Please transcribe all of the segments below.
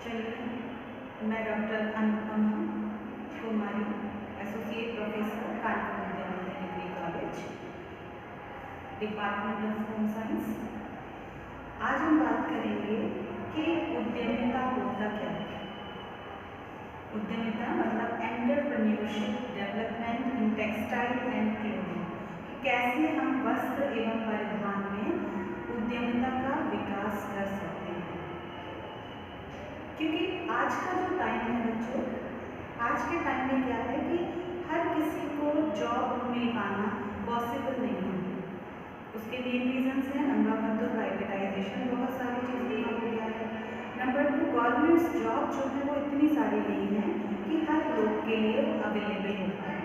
चलिए, मैं डॉक्टर अनुपमा कुमारी, associate professor, Kanpur विद्यालय degree college, department of home science. आज हम बात करेंगे कि उद्यमिता होता क्या है। उद्यमिता मतलब entrepreneurship development in textile and clothing, कैसे हम वस्त्र एवं परिधान में उद्यमिता का विकास कर सकते हैं। क्योंकि आज का जो टाइम है बच्चों, आज के टाइम में क्या है कि हर किसी को जॉब मिल पाना पॉसिबल नहीं है। उसके मेन रीजंस हैं, नंबर 1 तो प्राइवेटाइजेशन, बहुत सारी चीज़ें हो गया है। नंबर 2, गवर्नमेंट जॉब जो है वो इतनी सारी नहीं है कि हर लोग के लिए अवेलेबल हो पाए।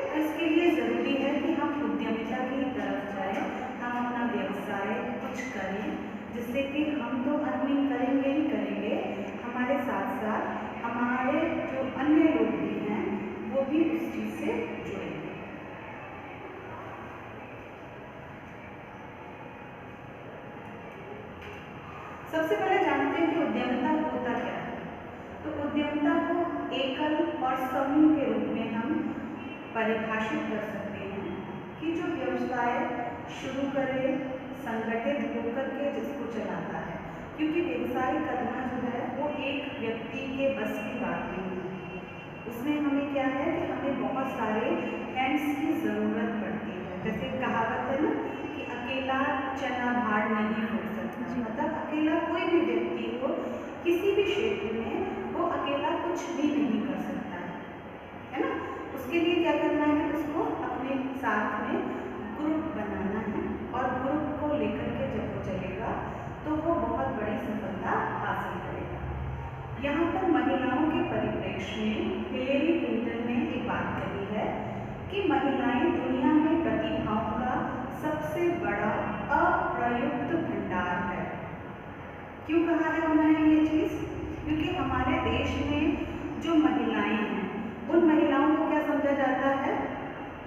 तो इसके लिए ज़रूरी है कि हम उद्यमिता की तरफ जाएं, हम अपना व्यवसाय कुछ करें, जिससे कि हम तो अर्निंग करेंगे ही करेंगे, हमारे साथ साथ हमारे जो अन्य लोग भी हैं वो भी उस चीज़ से जुड़ेंगे। सबसे पहले जानते हैं कि उद्यमिता होता क्या है। तो उद्यमिता को एकल और समूह के रूप में हम परिभाषित कर सकते हैं कि जो व्यवसाय शुरू करे, संगठित होकर के जिसको चलाता है, क्योंकि व्यवसाय करना जो है वो एक व्यक्ति के बस की बात नहीं है। उसमें हमें क्या है कि हमें बहुत सारे हैंड्स की ज़रूरत पड़ती है। जैसे कहावत है ना कि अकेला चना भाड़ नहीं हो सकता, मतलब अकेला कोई भी व्यक्ति हो किसी भी क्षेत्र में वो अकेला कुछ भी नहीं कर सकता है ना। उसके लिए क्या करना है, उसको अपने साथ में ग्रुप बनाना है और ग्रुप को लेकर के जब वो चलेगा तो वो बहुत बड़ी सफलता हासिल करेगा। यहाँ पर महिलाओं के परिप्रेक्ष्य में हिलेरी क्लिंटन ने एक बात कही है कि महिलाएं दुनिया में प्रतिभाओं का सबसे बड़ा अप्रयुक्त भंडार है। क्यों कहा है उन्होंने ये चीज़? क्योंकि हमारे देश में जो महिलाएं हैं उन महिलाओं को क्या समझा जाता है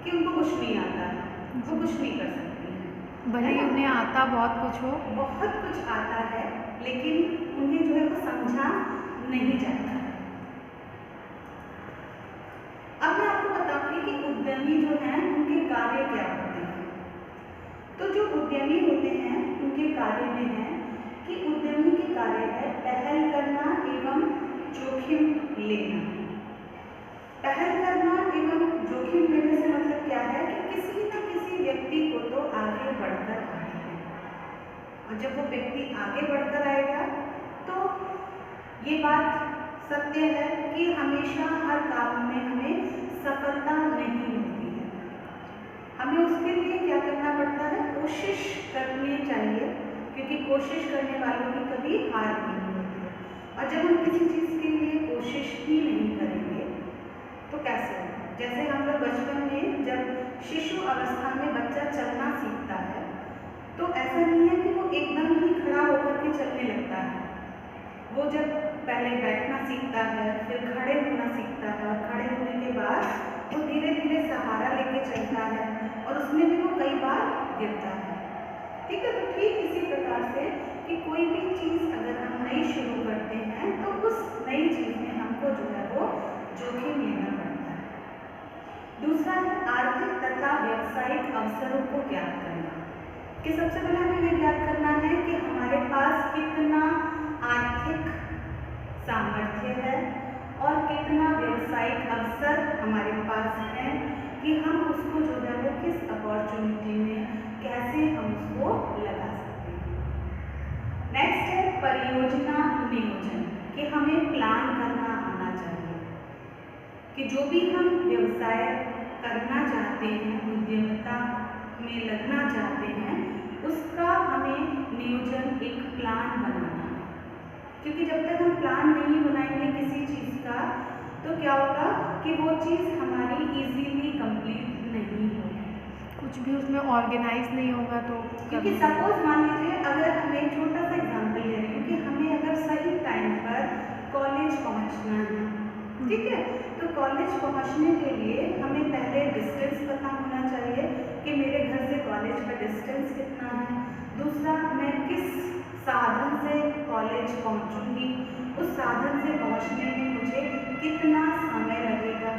कि उनको कुछ नहीं आता है, वो कुछ नहीं कर सकती हैं। भले ही उन्हें आता बहुत कुछ हो, बहुत कुछ आता है, लेकिन उन्हें जो है वो समझा नहीं जाता है। अब मैं आपको बताऊंगी कि उद्यमी जो हैं उनके कार्य क्या होते हैं। तो जो उद्यमी होते हैं उनके कार्य में है कि उद्यमी के कार्य है पहल करना एवं जोखिम लेना। पहल करना एवं जोखिम लेने से मतलब क्या है कि किसी न किसी व्यक्ति को तो आगे बढ़कर आना है, और जब वो व्यक्ति आगे बढ़कर आएगा तो ये बात सत्य है कि हमेशा हर काम में हमें सफलता नहीं मिलती है। हमें उसके लिए क्या करना पड़ता है, कोशिश करनी चाहिए, क्योंकि कोशिश करने वालों की कभी हार नहीं होती है। और जब हम किसी चीज़ के लिए कोशिश ही नहीं करेंगे तो कैसे होगा। जैसे हम लोग बचपन में जब शिशु अवस्था में बच्चा चलना सीखता है तो ऐसा नहीं है कि वो एकदम ही खड़ा होकर के चलने लगता है। वो जब पहले बैठना सीखता है, फिर खड़े होना सीखता है, और खड़े होने के बाद वो धीरे धीरे सहारा लेके चलता है, और उसमें भी वो कई बार गिरता है। ठीक है, तो ठीक इसी प्रकार से कि कोई भी चीज़ अगर हम नई शुरू करते हैं तो उस नई चीज़ में हमको जो है वो जोखिम लेना पड़ता है। दूसरा है आर्थिक तथा व्यावसायिक अवसरों को ज्ञात करना, कि सबसे पहले हमें ये ज्ञात करना है कि हमारे पास कितना आर्थिक सामर्थ्य है और कितना व्यावसायिक अवसर हमारे पास है कि हम उसको जो है वो किस अपॉर्चुनिटी में कैसे हम उसको लगा सकते हैं। नेक्स्ट है परियोजना नियोजन, कि हमें प्लान करना आना चाहिए कि जो भी हम व्यवसाय करना चाहते हैं, उद्यमिता में लगना चाहते हैं, उसका हमें नियोजन, एक प्लान बनाना है। क्योंकि जब तक हम प्लान नहीं बनाएंगे किसी चीज़ का तो क्या होगा कि वो चीज़ हमारी इजीली कंप्लीट नहीं होगी, कुछ भी उसमें ऑर्गेनाइज नहीं होगा। तो क्योंकि सपोज मान लीजिए, अगर हमें छोटा सा एग्जांपल ले रही हूँ कि हमें अगर सही टाइम पर कॉलेज पहुँचना है, ठीक है, तो कॉलेज पहुँचने के लिए हमें पहले डिस्टेंस पता होना चाहिए कि मेरे घर से कॉलेज का डिस्टेंस कितना है। दूसरा, मैं किस साधन से कॉलेज पहुँचूँगी, उस से पहुंचने में मुझे कितना समय लगेगा।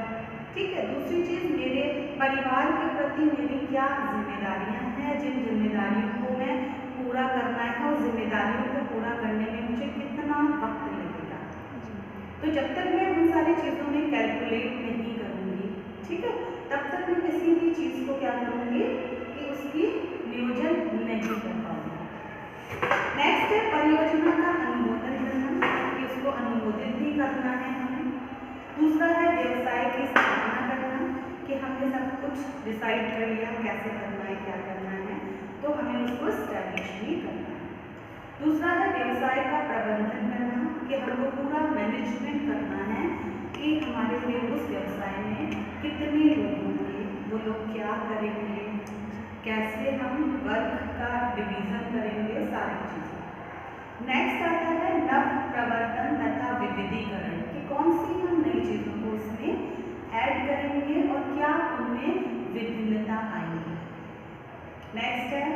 ठीक है, दूसरी चीज़ मेरे परिवार के प्रति मेरी क्या जिम्मेदारियां हैं, जिन जिम्मेदारियों को मैं पूरा करना है और जिम्मेदारियों को पूरा करने में मुझे कितना वक्त लगेगा। तो जब तक मैं उन सारी चीज़ों में कैलकुलेट नहीं करूँगी, ठीक है, तब तक मैं किसी भी चीज़ को क्या करूँगी कि उसकी नियोजन नहीं कर पाऊँगी। नेक्स्ट है परियोजना का अनुमोदन करना, कि उसको अनुमोदित भी करना है हमें। दूसरा है व्यवसाय की स्थापना करना, कि हमने सब कुछ डिसाइड कर लिया कैसे करना है, क्या करना है, तो हमें उसको स्टैब्लिश भी करना है। दूसरा है व्यवसाय का प्रबंधन करना, कि हमको पूरा मैनेजमेंट करना है कि हमारे लिए उस व्यवसाय में कितने लोग होंगे, वो लोग क्या करेंगे, कैसे हम वर्क का डिवीज़न करेंगे, सारी चीज़ें। नेक्स्ट आता है नव प्रवर्तन तथा विविधीकरण, कि कौन सी हम नई चीज़ों को उसमें ऐड करेंगे और क्या उनमें विभिन्नता आएंगी। नेक्स्ट है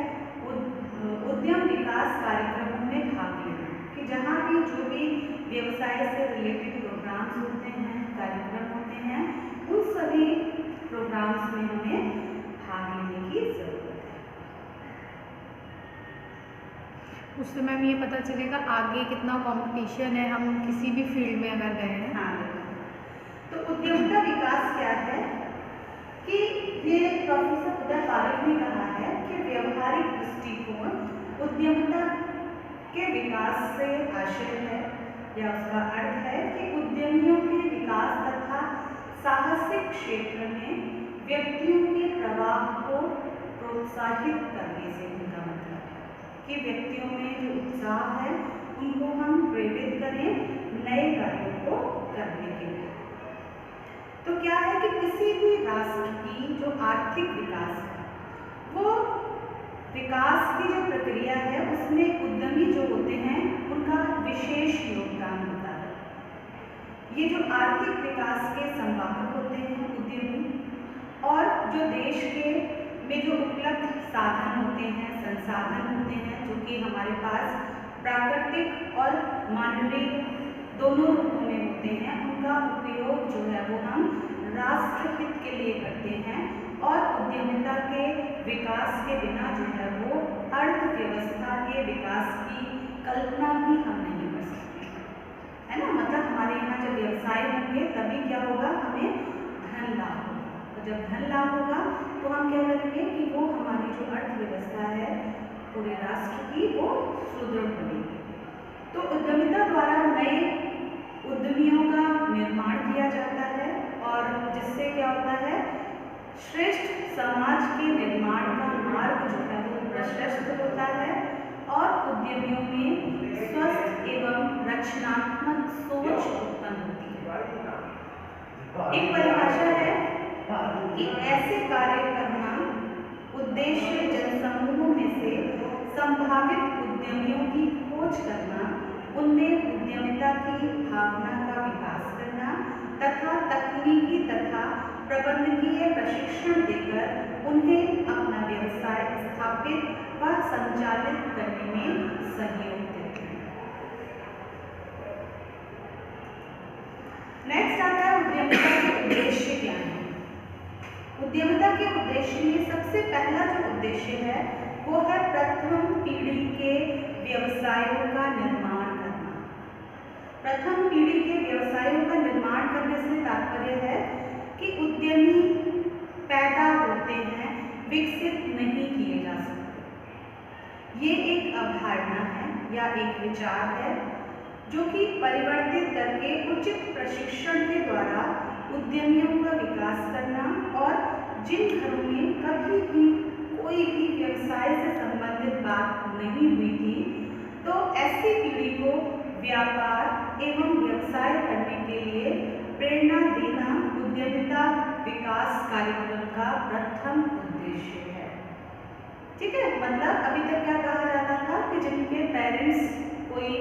उद्यम विकास कार्यक्रमों में भाग लेना, कि जहाँ भी जो भी व्यवसाय से रिलेटेड प्रोग्राम्स होते हैं, कार्यक्रम होते हैं, उन सभी प्रोग्राम्स में हमें भाग लेने की जरूरत है। उससे मैम ये पता चलेगा आगे कितना कंपटीशन है, हम किसी भी फील्ड में अगर गए हैं। हाँ, तो उद्यमिता विकास क्या है कि ये प्रोफेसर उदय पारख ने कहा है कि व्यवहारिक दृष्टिकोण उद्यमिता के विकास से आशय है, या उसका अर्थ है कि उद्यमियों के विकास तथा साहसिक क्षेत्र में व्यक्तियों के प्रवाह को प्रोत्साहित करने से उनका मतलब है कि व्यक्तियों में जो उत्साह है उनको हम प्रेरित करें नए कार्यों को करने के लिए। तो क्या है कि किसी भी राष्ट्र की जो आर्थिक विकास है, वो विकास की जो प्रक्रिया है उसमें उद्यमी जो होते हैं उनका विशेष योगदान होता है। ये जो आर्थिक विकास के संवाहक होते हैं उद्यमी, और जो देश के में जो उपलब्ध साधन होते हैं, संसाधन होते हैं, जो कि हमारे पास प्राकृतिक और मानवीय दोनों रूपों में होते हैं, उनका उपयोग जो है वो हम राष्ट्र हित के लिए करते हैं। और उद्यमिता के विकास के बिना जो है वो अर्थव्यवस्था के विकास की कल्पना भी हम नहीं कर सकते, है ना। मतलब हमारे यहाँ जब व्यवसाय होंगे तभी क्या होगा, हमें धन लाभ होगा, और जब धन लाभ होगा तो हम क्या करेंगे कि वो हमारी जो अर्थव्यवस्था है पूरे राष्ट्र की वो सुदृढ़ बनेगी। तो उद्यमिता द्वारा नए उद्यमियों का निर्माण किया जाता है, और जिससे क्या होता है, श्रेष्ठ समाज के निर्माण का मार्ग जो है वो प्रशस्त होता है, और उद्यमियों में स्वस्थ एवं रचनात्मक सोच उत्पन्न होती है। एक परिभाषा है कि ऐसे कार्य करना उद्देश्य जनसमूहों में से संभावित उद्यमियों की खोज करना, उनमें उद्यमिता की भावना का विकास करना तथा तकनीकी तथा प्रबंधकीय प्रशिक्षण देकर उन्हें अपना व्यवसाय स्थापित व संचालित करने में सहयोग देते हैं। नेक्स्ट आता है उद्यमिता के उद्देश्य क्या है। उद्यमिता के उद्देश्य में सबसे पहला जो उद्देश्य है वो है प्रथम पीढ़ी के व्यवसायों का निर्माण करना। प्रथम पीढ़ी के व्यवसायों का निर्माण करने से तात्पर्य है कि उद्यमी पैदा होते हैं, विकसित नहीं किए जा सकते। ये एक अवधारणा है या एक विचार है जो कि परिवर्तित करके उचित प्रशिक्षण के द्वारा उद्यमियों का विकास करना, और जिन घरों में कभी भी कोई भी व्यवसाय से संबंधित बात नहीं हुई थी, तो ऐसी पीढ़ी को व्यापार एवं व्यवसाय करने के लिए प्रेरणा देना उद्यमिता विकास कार्यक्रम का प्रथम उद्देश्य है। ठीक है, मतलब अभी तक क्या कहा जाता था कि जिनके पेरेंट्स कोई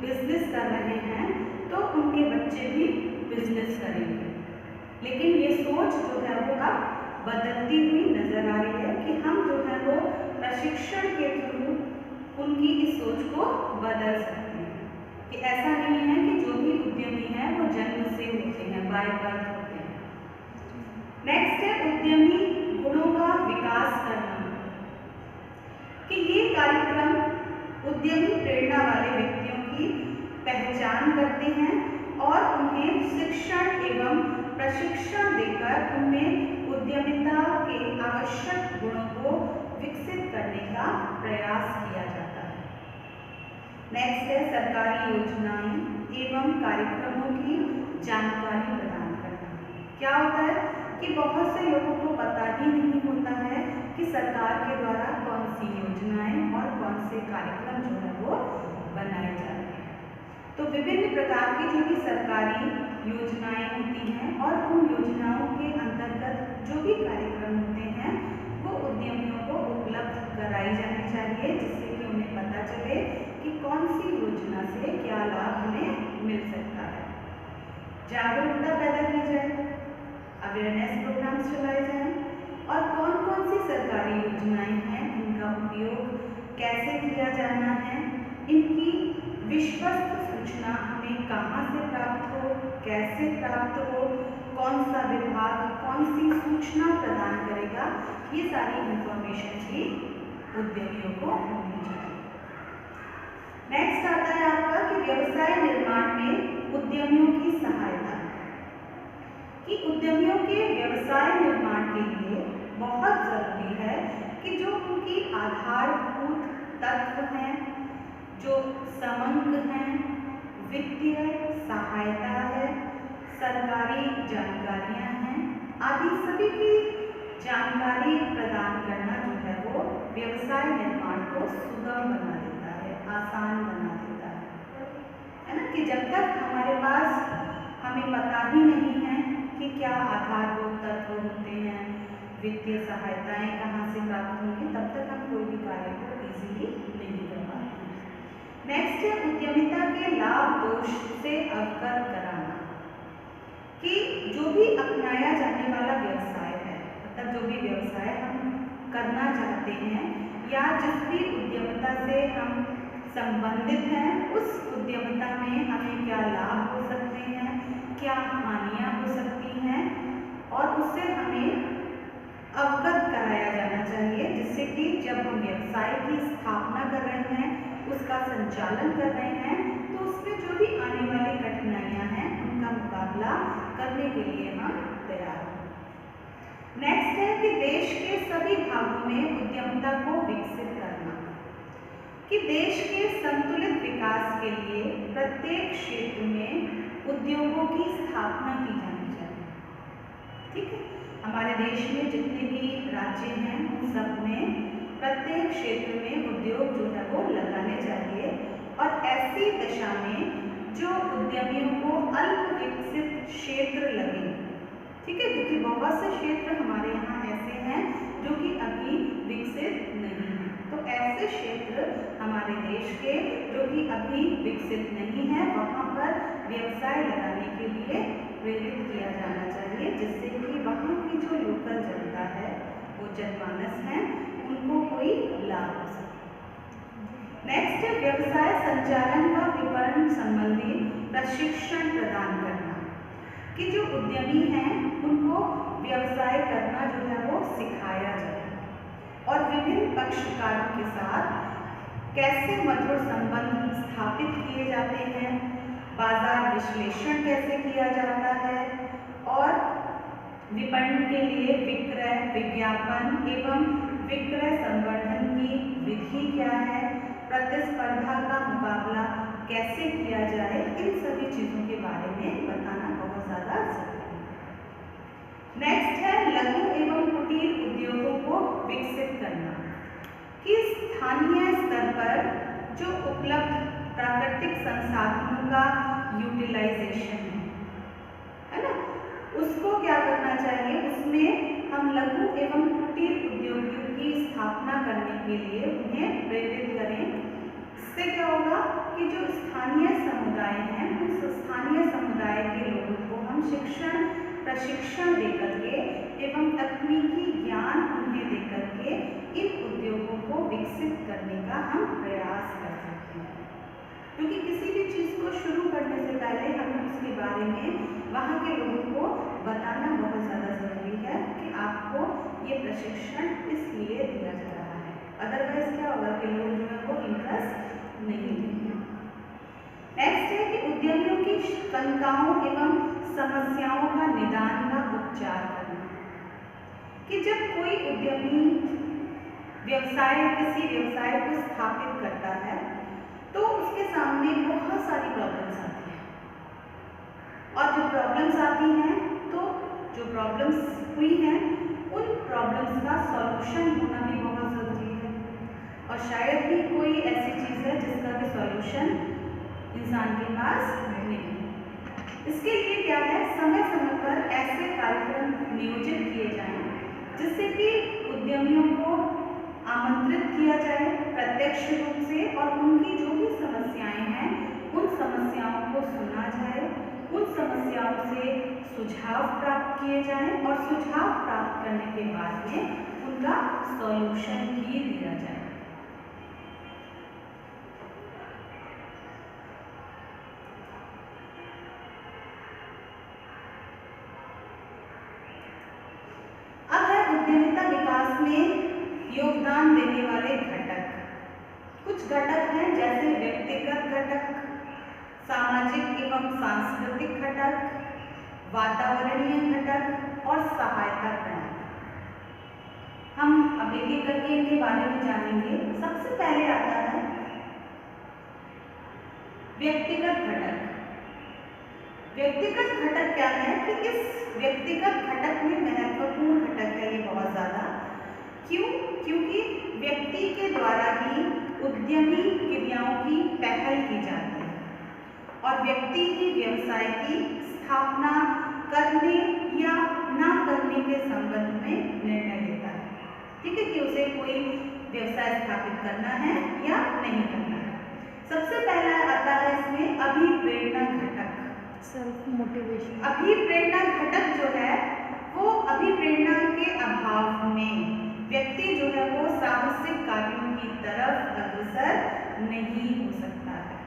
बिजनेस कर रहे हैं तो उनके बच्चे भी बिजनेस करेंगे, लेकिन ये सोच जो है वो अब बदलती हुई नजर आ रही है कि हम जो है वो प्रशिक्षण के थ्रू उनकी इस सोच को बदल सकते हैं, कि ऐसा नहीं है कि जो भी उद्यमी उद्यमी गुणों का विकास करना, कि ये कार्यक्रम उद्यमी प्रेरणा वाले व्यक्तियों की पहचान करते हैं और उन्हें शिक्षण एवं प्रशिक्षण देकर उनमें उद्यमिता के आवश्यक गुणों को विकसित करने का प्रयास किया जाता है। नेक्स्ट है सरकारी योजनाएं एवं कार्यक्रमों की जानकारी प्रदान करना। क्या होता है कि बहुत से लोगों को पता ही नहीं होता है कि सरकार के द्वारा कौन सी योजनाएं और कौन से कार्यक्रम जो है वो बनाए जा रहे हैं। तो विभिन्न प्रकार की जो भी सरकारी योजनाएं होती हैं और उन योजनाओं के अंतर्गत जो भी कार्यक्रम होते हैं वो उद्यमियों को उपलब्ध कराई जानी चाहिए, जिससे कि उन्हें पता चले कि कौन सी योजना से क्या लाभ उन्हें मिल सकता है। जागरूकता पैदा की जाए, अवेयरनेस प्रोग्राम्स चलाए जाएं और कौन कौन सी सरकारी योजनाएं हैं, इनका उपयोग कैसे किया जाना है, इनकी विश्वस्त सूचना हमें कहाँ से प्राप्त हो, कैसे प्राप्त हो, कौन सा विभाग कौन सी सूचना प्रदान करेगा, ये सारी इंफॉर्मेशन भी उद्यमियों को होनी चाहिए। नेक्स्ट आता है आपका कि व्यवसाय निर्माण में उद्यमियों की सहायता, कि उद्यमियों के व्यवसाय निर्माण के लिए बहुत जरूरी है कि जो उनकी आधारभूत तत्व हैं, जो समंक हैं, वित्तीय सहायता है, सरकारी जानकारियां हैं, आदि सभी की जानकारी प्रदान करना जो है वो व्यवसाय निर्माण को सुगम बना देता है, आसान बना देता है ना। कि जब तक हमारे पास हमें पता ही नहीं है कि क्या आधारभूत तत्व होते हैं, वित्तीय सहायताएं कहाँ से प्राप्त होंगी, तब तक हम कोई भी कार्य को इजीली नहीं कर पाते हैं। नेक्स्ट है उद्यमिता के लाभ दोष से अवगत कराना, कि जो भी अपनाया जाने वाला व्यवसाय है, मतलब जो भी व्यवसाय हम करना चाहते हैं या जिस भी उद्यमिता से हम संबंधित हैं, उस उद्यमिता में हमें क्या लाभ हो सकते हैं, क्या हानियां हो सकती हैं, और उससे हमें अवगत कराया जाना चाहिए, जिससे कि जब हम व्यवसाय की स्थापना कर रहे हैं, उसका संचालन कर रहे हैं, तो उसमें जो भी आने वाली कठिनाइयां हैं उनका मुकाबला करने के लिए हम तैयार हैं। नेक्स्ट है कि देश के सभी भागों में उद्यमिता को विकसित करना, कि देश के संतुलित विकास के लिए प्रत्येक क्षेत्र में उद्योगों की स्थापना की जानी चाहिए। ठीक है, हमारे देश में जितने भी राज्य हैं उन सब में प्रत्येक क्षेत्र में उद्योग जो है वो लगाने चाहिए, और ऐसी दशा में जो उद्यमियों को अल्प विकसित क्षेत्र लगे। ठीक है, क्योंकि बहुत से क्षेत्र हमारे यहाँ ऐसे हैं जो कि अभी विकसित नहीं हैं, तो ऐसे क्षेत्र हमारे देश के जो कि अभी विकसित नहीं है, वहाँ पर व्यवसाय लगाने के लिए प्रेरित किया जाना चाहिए, जिससे कि वहाँ की जो लोकल जनता है, वो जनमानस है, उनको कोई लाभ हो सके। नेक्स्ट है व्यवसाय संचालन व विपणन संबंधी प्रशिक्षण प्रदान करना, कि जो उद्यमी हैं उनको व्यवसाय करना जो है वो सिखाया जाए, और विभिन्न पक्षकारों के साथ कैसे मधुर संबंध स्थापित किए जाते हैं, बाजार विश्लेषण कैसे किया जाता है, और विपणन के लिए विक्रय, विज्ञापन एवं विक्रय संवर्धन की विधि क्या है, प्रतिस्पर्धा का मुकाबला कैसे किया जाए, इन सभी चीजों के बारे में बताना बहुत ज्यादा जरूरी है। नेक्स्ट है लघु एवं कुटीर उद्योगों को विकसित करना, कि स्थानीय स्तर पर जो उपलब्ध प्राकृतिक संसाधनों का यूटिलाइजेशन है ना, उसको क्या करना चाहिए, उसमें हम लघु एवं कुटीर उद्योगों की स्थापना करने के लिए उन्हें प्रेरित करें। इससे क्या होगा कि जो स्थानीय समुदाय हैं, उस स्थानीय समुदाय के लोगों को हम शिक्षण प्रशिक्षण देकर के एवं तकनीकी ज्ञान उन्हें देकर के इन उद्योगों को विकसित करने का हम प्रयास कर सकते हैं, क्योंकि किसी भी चीज़ को को शुरू करने से पहले हमें उसके बारे में वहाँ के लोगों को बताना बहुत ज़्यादा ज़रूरी है कि आपको ये प्रशिक्षण इसलिए दिया जा रहा है, अदरवाइज क्या होगा कि लोग जो है वो इंटरेस्ट नहीं लेंगे। नेक्स्ट है कि उद्यमियों की शंकाओं एवं समस्याओं का निदान व उपचार करना, कि जब कोई उद्यमी किसी व्यवसाय को स्थापित करता है तो उसके सामने बहुत सारी प्रॉब्लम्स आती हैं, और जो प्रॉब्लम्स आती हैं तो जो प्रॉब्लम्स हुई हैं उन प्रॉब्लम्स का सॉल्यूशन होना भी बहुत ज़रूरी है, और शायद ही कोई ऐसी चीज़ है जिसका भी सॉल्यूशन इंसान के पास नहीं है। इसके लिए क्या है, समय समय पर ऐसे कार्यक्रम नियोजित किए जाएं जिससे कि उद्यमियों को आमंत्रित किया जाए प्रत्यक्ष रूप से, और उनकी जो भी समस्याएं हैं उन समस्याओं को सुना जाए, उन समस्याओं से सुझाव प्राप्त किए जाएं, और सुझाव प्राप्त करने के बाद में उनका सॉल्यूशन भी दिया जाए। अब है उद्यमिता विकास में योगदान देने वाले घटक। कुछ घटक हैं जैसे व्यक्तिगत घटक, सामाजिक एवं सांस्कृतिक घटक, वातावरणीय घटक और सहायता प्रणाली। हम अब एक एक करके इनके बारे में जानेंगे। सबसे पहले आता है व्यक्तिगत घटक। व्यक्तिगत घटक क्या है कि इस व्यक्तिगत घटक में महत्वपूर्ण घटक है ये बहुत ज़्यादा। क्यों? क्योंकि व्यक्ति के द्वारा ही उद्यमी क्रियाओं की पहल की जाती है, और व्यक्ति ही व्यवसाय की स्थापना करने या ना करने के संबंध में निर्णय लेता है। ठीक है, कि उसे कोई व्यवसाय स्थापित करना है या नहीं करना है। सबसे पहला आता है इसमें अभिप्रेरणा घटक, सेल्फ मोटिवेशन। अभिप्रेरणा घटक जो है वो अभिप्रेरणा के अभाव में व्यक्ति जो है वो साहसिक कार्यों की तरफ अग्रसर नहीं हो सकता है।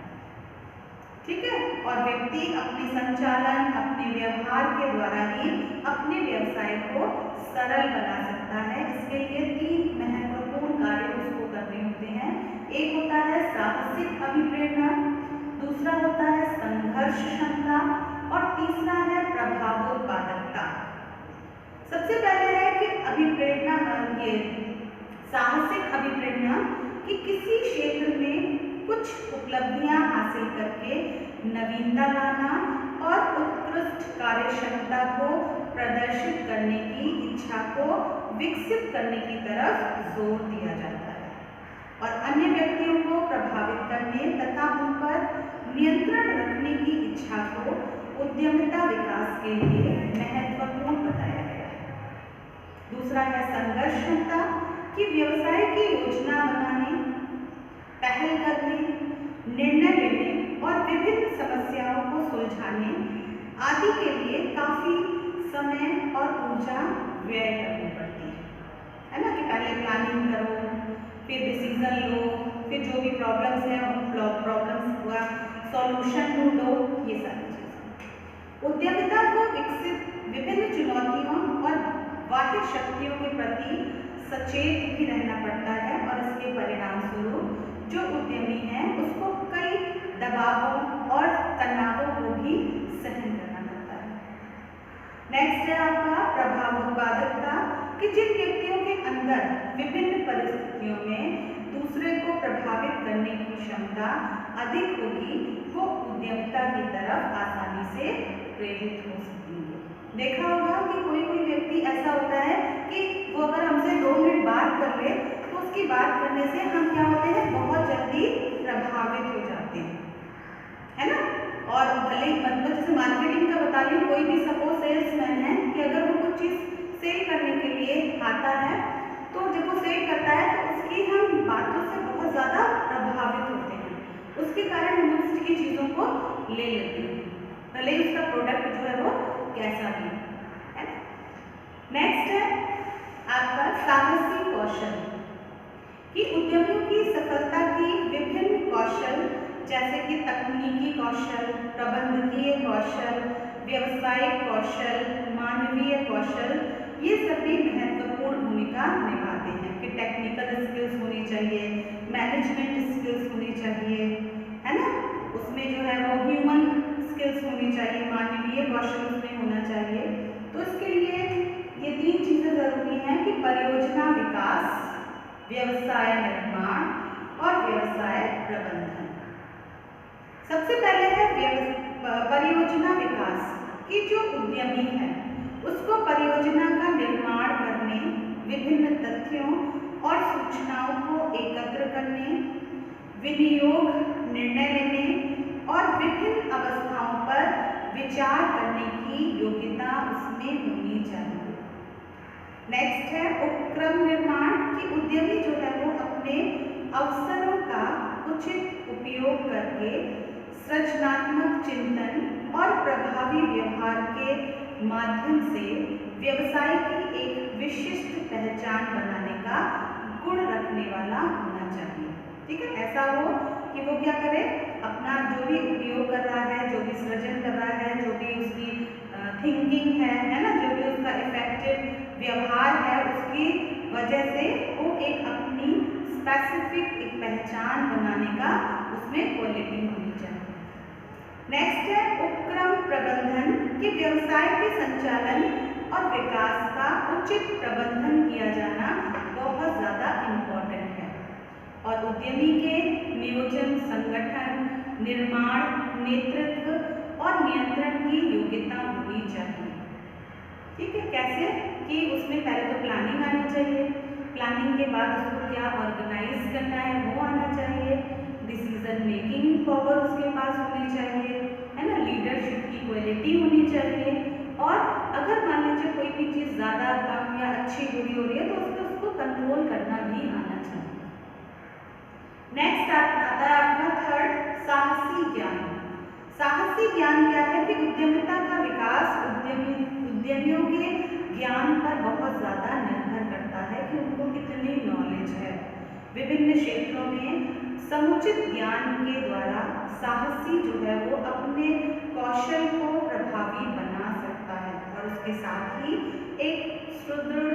ठीक है, और व्यक्ति अपने संचालन, अपने व्यवहार के द्वारा ही अपने व्यवसाय को सरल बना सकता है। इसके लिए 3 महत्वपूर्ण कार्य उसको करने होते हैं। एक होता है साहसिक अभिप्रेरणा, दूसरा होता है संघर्ष क्षमता, और तीसरा है प्रभावोत्पादकता। सबसे पहले है कि अभिप्रेरणा, ये साहसिक अभिप्रेरणा, कि किसी क्षेत्र में कुछ उपलब्धियां हासिल करके नवीनता लाना और उत्कृष्ट कार्यक्षमता को प्रदर्शित करने की इच्छा को विकसित करने की तरफ जोर दिया जाता है, और अन्य व्यक्तियों को प्रभावित करने तथा उन पर नियंत्रण रखने की इच्छा को उद्यमिता विकास के लिए महत्वपूर्ण बताया गया है। दूसरा है संघर्ष क्षमता, कि व्यवसाय की योजना बनाने, पहल करने, निर्णय लेने और विभिन्न समस्याओं को सुलझाने आदि के लिए काफी समय और ऊर्जा व्यय करनी पड़ती है ना, कि पहले प्लानिंग करो, फिर डिसीजन लो, फिर जो भी प्रॉब्लम्स हैं उन प्रॉब्लम्स का सॉल्यूशन ढूंढो, ये सारी चीजें। उद्यमिता को विकसित विभिन्न चुनौतियों और बाह्य शक्तियों के प्रति सचेत भी रहना पड़ता है, और इसके परिणाम स्वरूप जो उद्यमी है उसको कई दबावों और तनावों को भी सहन करना पड़ता है। नेक्स्ट है आपका प्रभावोत्पादकता, कि जिन व्यक्तियों के अंदर विभिन्न परिस्थितियों में दूसरे को प्रभावित करने की क्षमता अधिक होगी वो उद्यमिता की तरफ आसानी से प्रेरित हो सकेंगे। देखा होगा कि कोई कोई व्यक्ति ऐसा होता है कि वो अगर हमसे 2 मिनट बात कर ले तो उसकी बात करने से हम क्या होते हैं, बहुत जल्दी प्रभावित हो जाते हैं, है ना। और भले ही मतलब जैसे मार्केटिंग का बता रही हूँ, कोई भी सपोज सेल्समैन है कि अगर वो कुछ चीज़ सेल करने के लिए आता है तो जब वो सेल करता है तो उसकी हम बातों से बहुत ज़्यादा प्रभावित होते हैं, उसके कारण हम उसकी चीज़ों को ले लेते हैं, भले ही उसका प्रोडक्ट जो है वो कैसा भी है। नेक्स्ट है आपका साहसी कौशल, कि उद्यमियों की सफलता की विभिन्न कौशल जैसे कि तकनीकी कौशल, प्रबंधकीय कौशल, व्यवसायिक कौशल, मानवीय कौशल, ये सभी महत्वपूर्ण भूमिका निभाते हैं कि टेक्निकल स्किल्स होनी चाहिए, मैनेजमेंट स्किल्स होनी चाहिए, है ना। उसमें जो है वो ह्यूमन स्किल्स होनी चाहिए, मानवीय कौशल उसमें होना चाहिए। तो इसके लिए ये 3 चीज़ें ज़रूरी हैं कि परियोजना विकास, व्यवसाय निर्माण और व्यवसाय प्रबंधन। सबसे पहले है परियोजना विकास की जो उद्यमी है उसको परियोजना का निर्माण करने, विभिन्न तथ्यों और सूचनाओं को एकत्र करने, विनियोग निर्णय लेने और विभिन्न अवस्थाओं पर विचार करने की योग्यता उसमें होनी चाहिए। नेक्स्ट है उपक्रम निर्माण की उद्यमी जो है वो अपने अवसरों का उचित उपयोग करके सृजनात्मक चिंतन और प्रभावी व्यवहार के माध्यम से व्यवसाय की एक विशिष्ट पहचान बनाने का गुण रखने वाला होना चाहिए। ठीक है, ऐसा हो कि वो क्या करे, अपना जो भी उपयोग कर रहा है, जो भी सृजन कर रहा है, जो भी उसकी थिंकिंग है ना, जो भी उसका इफेक्टिव व्यवहार है, उसकी वजह से वो एक अपनी स्पेसिफिक एक पहचान बनाने का उसमें क्वालिटी होनी चाहिए। नेक्स्ट है उपक्रम प्रबंधन कि व्यवसाय के संचालन और विकास का उचित प्रबंधन किया जाना बहुत ज़्यादा इम्पोर्टेंट है और उद्यमी के नियोजन, संगठन, निर्माण, नेतृत्व और नियंत्रण की योग्यता होनी चाहिए। ठीक है, कैसे कि उसमें पहले तो प्लानिंग आनी चाहिए, प्लानिंग के बाद उसको क्या ऑर्गेनाइज करना है वो आना चाहिए, डिसीजन मेकिंग पावर उसके पास होनी चाहिए, है ना, लीडरशिप की क्वालिटी होनी चाहिए और अगर मान लीजिए कोई भी चीज़ ज़्यादा कम या अच्छी बुरी हो रही है तो उसको कंट्रोल करना भी आना चाहिए। नेक्स्ट आता है अपना थर्ड, साहसी ज्ञान। साहसी ज्ञान क्या है कि उद्यमिता का विकास उद्यमियों के ज्ञान पर बहुत ज़्यादा निर्भर करता है कि उनको कितनी नॉलेज है। विभिन्न क्षेत्रों में समुचित ज्ञान के द्वारा साहसी जो है वो अपने कौशल को प्रभावी बना सकता है और उसके साथ ही एक सुदृढ़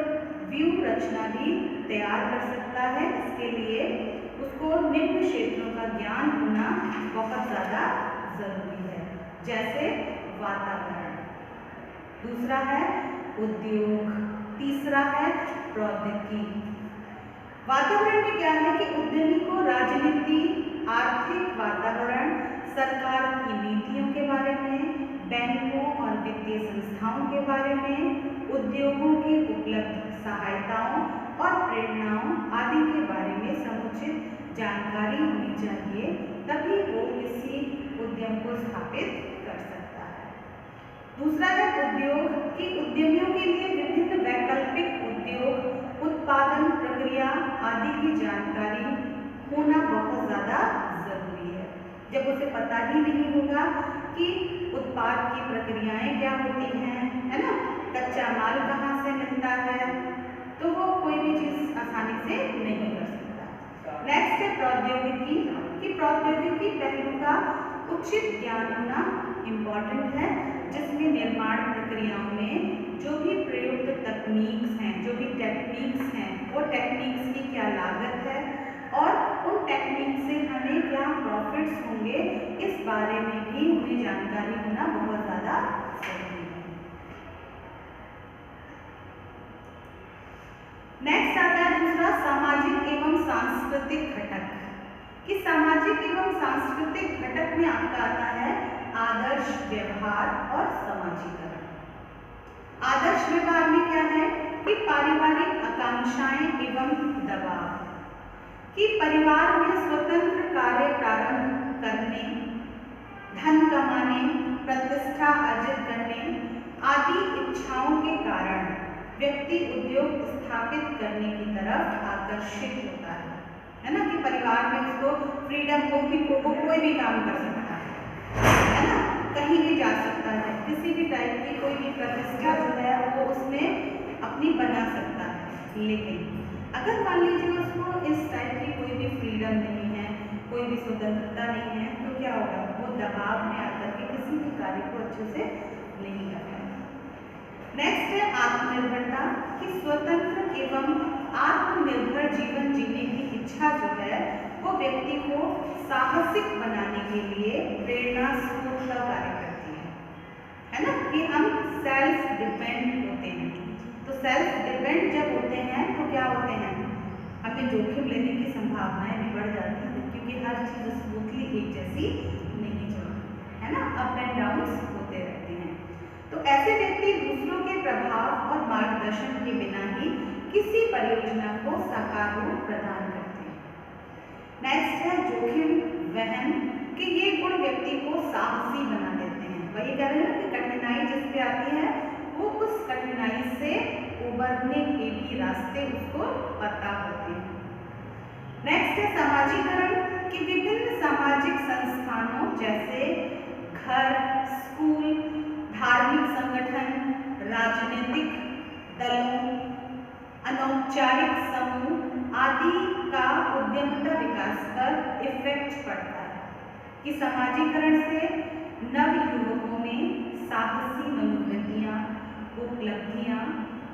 व्यूह रचना भी तैयार कर सकता है। इसके लिए उसको निम्न क्षेत्रों का ज्ञान होना बहुत ज़्यादा जरूरी है, जैसे वातावरण, दूसरा है उद्योग, तीसरा है प्रौद्योगिकी। वातावरण में क्या है कि उद्यमी को राजनीति, आर्थिक वातावरण, सरकार की नीतियों के बारे में, बैंकों और वित्तीय संस्थाओं के बारे में, उद्योगों की उपलब्ध सहायताओं और प्रेरणाओं आदि के बारे में समुचित जानकारी होनी चाहिए, तभी वो किसी उद्यम को स्थापित कर सकता है। दूसरा है उद्योग कि उद्यमियों के लिए विभिन्न वैकल्पिक उद्योग, उत्पादन प्रक्रिया आदि की जानकारी होना बहुत ज़्यादा जरूरी है। जब उसे पता ही नहीं होगा कि उत्पाद की प्रक्रियाएं क्या होती हैं, है ना, कच्चा माल कहाँ से मिलता है, तो वो कोई भी चीज़ आसानी से नहीं कर सकता। नेक्स्ट है प्रौद्योगिकी कि प्रौद्योगिकी पहलू का उचित ज्ञान होना इम्पॉर्टेंट है, जिसमें निर्माण प्रक्रियाओं में जो भी प्रयुक्त तकनीक्स हैं, जो भी टेक्निक्स हैं, वो टेक्निक्स की क्या लागत है और उन टेक्निक से हमें क्या प्रॉफिट्स होंगे, इस बारे में भी उन्हें जानकारी होना बहुत ज़्यादा जरूरी है। नेक्स्ट आता है दूसरा, सामाजिक एवं सांस्कृतिक घटक कि सामाजिक एवं सांस्कृतिक घटक में आपका आता है आदर्श व्यवहार और समाजीकरण। आदर्श व्यवहार में क्या है कि पारिवारिक आकांक्षाएं एवं दबाव, कि परिवार में स्वतंत्र कार्य प्रारंभ करने, धन कमाने, प्रतिष्ठा अर्जित करने आदि इच्छाओं के कारण व्यक्ति उद्योग स्थापित करने की तरफ आकर्षित होता है ना, कि परिवार में उसको फ्रीडम हो कि वो कोई भी काम कर सकता है ना, कहीं भी जा सकता है, किसी भी टाइप की कोई भी प्रतिष्ठा जो है वो उसमें अपनी बना सकता है। लेकिन अगर मान लीजिए उसको इस टाइप की कोई भी फ्रीडम नहीं है, कोई भी स्वतंत्रता नहीं है, तो क्या होगा, वो दबाव में आकर के किसी भी कार्य को अच्छे से नहीं कर पाएगा। नेक्स्ट है आत्मनिर्भरता, कि स्वतंत्र एवं आत्मनिर्भर जीवन जीने की इच्छा जो है वो व्यक्ति को साहसिक बनाने के लिए प्रेरणा स्रोत का कार्य करती है ना, कि हम सेल्फ डिपेंड होते हैं। तो सेल्फ डिपेंड जब होते हैं तो क्या होते हैं, हमें जोखिम लेने की संभावनाएं भी बढ़ जाती हैं, क्योंकि हर चीज स्मूथली एक जैसी नहीं चलती है ना, अप एंड डाउन होते रहते हैं। तो ऐसे व्यक्ति दूसरों के प्रभाव और मार्गदर्शन के बिना ही किसी परियोजना को साकार रूप प्रदान करते हैं। नेक्स्ट है जोखिम वहन, कि ये गुण व्यक्ति को साहसी बना देते हैं। वही कह रहे हैं ना कि कठिनाई जिस पे आती है वो उस कठिनाई से उबरने के भी रास्ते उसको पता होते हैं। नेक्स्ट है समाजीकरण, कि विभिन्न सामाजिक संस्थानों जैसे घर, स्कूल, धार्मिक संगठन, राजनीतिक दलों, अनौपचारिक समूह आदि का उद्यमिता विकास पर इफेक्ट पड़ता है, कि समाजीकरण से नव युवकों में साहसी मनोवृत्तियाँ, उपलब्धियाँ,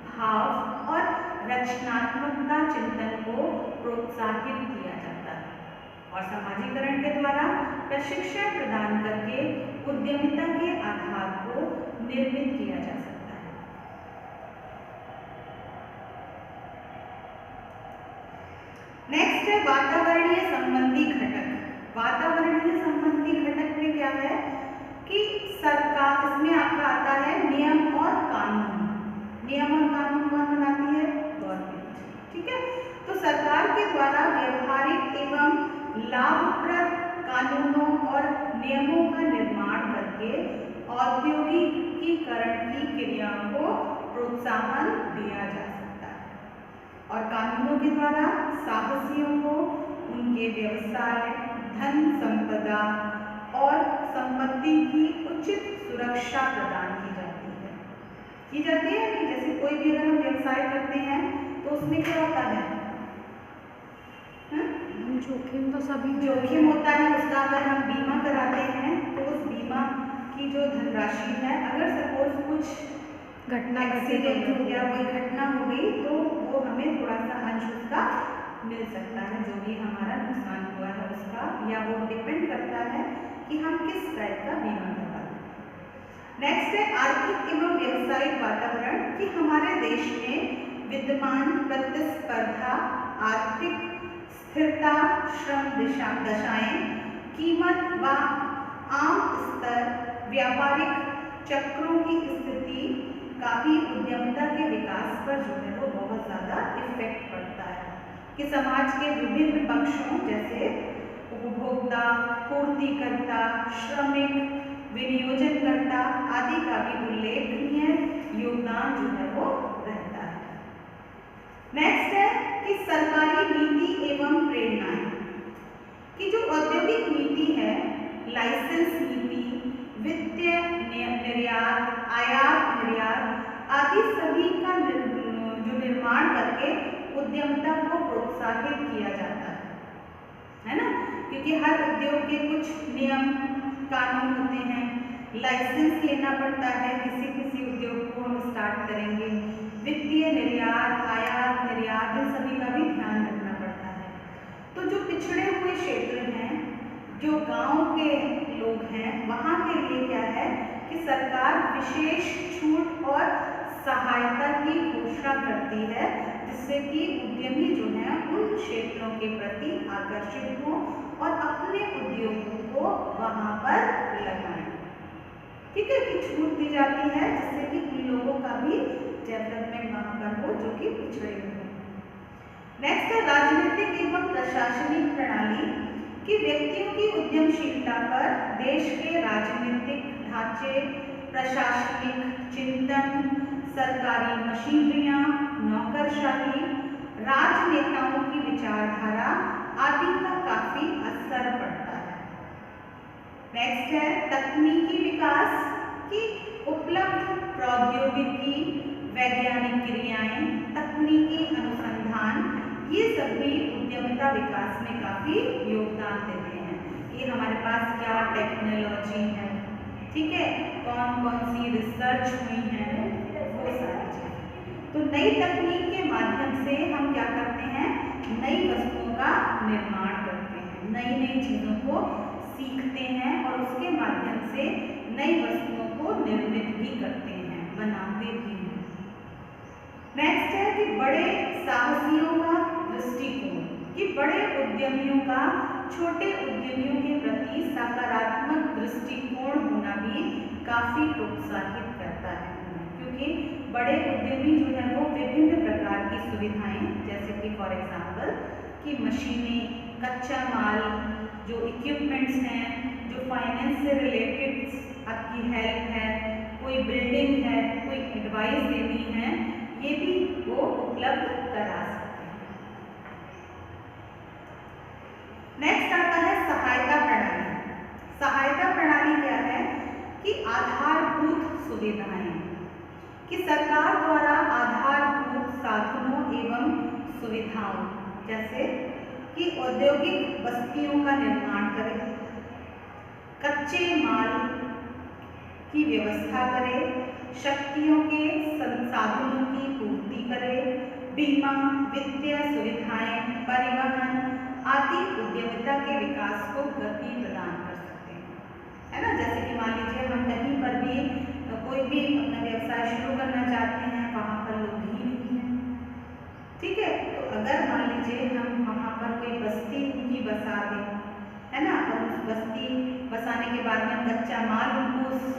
भाव और रचनात्मकता चिंतन को प्रोत्साहित किया जाता है, और समाजीकरण के द्वारा प्रशिक्षण प्रदान करके उद्यमिता के आधार को निर्मित किया जा सकता है। नेक्स्ट है वातावरणीय संबंधी घटक। वातावरणीय संबंधी घटक में क्या है कि सरकार, इसमें आपका आता है नियम और कानून। नियम और कानून कौन बनाती है, गवर्नमेंट, ठीक है। तो सरकार के द्वारा व्यवहारिक एवं लाभप्रद कानूनों और नियमों का निर्माण करके औद्योगिकीकरण की क्रियाओं को प्रोत्साहन दिया जा सकता है, और कानूनों के द्वारा साहसियों को उनके व्यवसाय, धन संपदा और संपत्ति की उचित सुरक्षा प्रदान की जाती है कि जैसे कोई भी अगर हम व्यवसाय करते हैं तो उसमें क्या होता है, जोखिम तो सभी जोखिम होता है। उसका अगर हम बीमा कराते हैं तो उस बीमा की जो धनराशि है, अगर सपोज कुछ घटना एक्सीडेंट हो गया, कोई घटना हो गई, तो वो हमें थोड़ा सा अंश उसका मिल सकता है, जो भी हमारा नुकसान हुआ है उसका, या वो डिपेंड करता है कि हम किस टाइप का बीमा करवाते हैं। नेक्स्ट है आर्थिक एवं व्यावसायिक वातावरण, कि हमारे देश में विद्यमान प्रतिस्पर्धा, आर्थिक स्थिरता, श्रम दशाएं, कीमत व आम स्तर, व्यापारिक चक्रों की स्थिति का भी उद्यमिता के विकास पर जो है वो बहुत ज़्यादा इफेक्ट पड़ता है, कि समाज के विभिन्न पक्षों जैसे उपभोक्ता, पूर्तिकर्ता, श्रमिक, विनियोजनकर्ता आदि का भी उल्लेखनीय योगदान जो है वो रहता है। नेक्स्ट है कि सरकारी नीति एवं प्रेरणाएं, कि जो औद्योगिक नीति है, लाइसेंस नीति, वित्तीय निर्यात, आयात निर्यात आदि सभी का जो निर्माण करके उद्यमिता को प्रोत्साहित किया जाता है ना, क्योंकि हर उद्योग के कुछ नियम कानून होते हैं, लाइसेंस लेना पड़ता है, किसी उद्योग को हम स्टार्ट करेंगे, वित्तीय निर्यात, आयात निर्यात, इन सभी का भी ध्यान रखना पड़ता है। तो जो पिछड़े हुए क्षेत्र हैं, जो गांव के लोग हैं, वहाँ के लिए क्या है कि सरकार विशेष छूट और सहायता की घोषणा करती है, जिससे कि उद्यमी जो हैं उन क्षेत्रों के प्रति आकर्षित हों और अपने उद्योगों को वहाँ पर लगाएं। ठीक है, कि छूट दी जाती है जिससे कि उन लोगों का भी डेवलपमेंट वहाँ पर हो जो कि पिछड़े हुए हैं। नेक्स्ट है राजनीतिक एवं प्रशासनिक प्रणाली, कि व्यक्तियों की उद्यमशीलता पर देश के राजनीतिक ढांचे, प्रशासनिक चिंतन, सरकारी मशीनरियां, नौकरशाही, राजनेताओं की विचारधारा आदि का काफी असर पड़ता है। नेक्स्ट है तकनीकी विकास, की उपलब्ध प्रौद्योगिकी, वैज्ञानिक क्रियाएं, तकनीकी अनुसंधान, ये सभी उद्यमिता विकास में काफी योगदान देते हैं। कि हमारे पास क्या टेक्नोलॉजी है, ठीक है, कौन कौन सी रिसर्च हुई है, वो सारी चीज़ें। तो नई तकनीक के माध्यम से हम क्या करते हैं, नई वस्तुओं का निर्माण करते हैं, नई नई चीज़ों को सीखते हैं और उसके माध्यम से नई वस्तुओं को निर्मित भी करते हैं, बनाते भी हैं। नेक्स्ट है कि बड़े साहसियों का दृष्टिकोण, कि बड़े उद्यमियों का छोटे उद्यमियों के प्रति सकारात्मक दृष्टिकोण होना भी काफ़ी प्रोत्साहित करता है, क्योंकि बड़े उद्यमी जो है वो विभिन्न प्रकार की सुविधाएं, जैसे कि फॉर एग्जांपल कि मशीनें, कच्चा माल, जो इक्विपमेंट्स हैं, जो फाइनेंस से रिलेटेड आपकी हेल्प है, कोई बिल्डिंग है, कोई एडवाइस देनी है, ये भी वो उपलब्ध करा सकते हैं। नेक्स्ट आता है सहायता प्रणाली। सहायता प्रणाली क्या है कि आधारभूत सुविधाएं, कि सरकार द्वारा आधारभूत साधनों एवं सुविधाओं, जैसे कि औद्योगिक बस्तियों का निर्माण करें, कच्चे माल की व्यवस्था करे, शक्तियों के संसाधनों की पूर्ति करे, बीमा, वित्तीय सुविधाएं, परिवहन आदि उद्यमिता के विकास को गति प्रदान कर सकते हैं, है ना। जैसे कि मान लीजिए हम कहीं पर भी कोई भी अपना व्यवसाय शुरू करना चाहते हैं, वहाँ पर लोग ही नहीं है, ठीक है, तो अगर मान लीजिए हम वहाँ पर कोई बस्ती उनकी बसा दें, है ना, और उस बस्ती बसाने के बाद में कच्चा माल उनको उस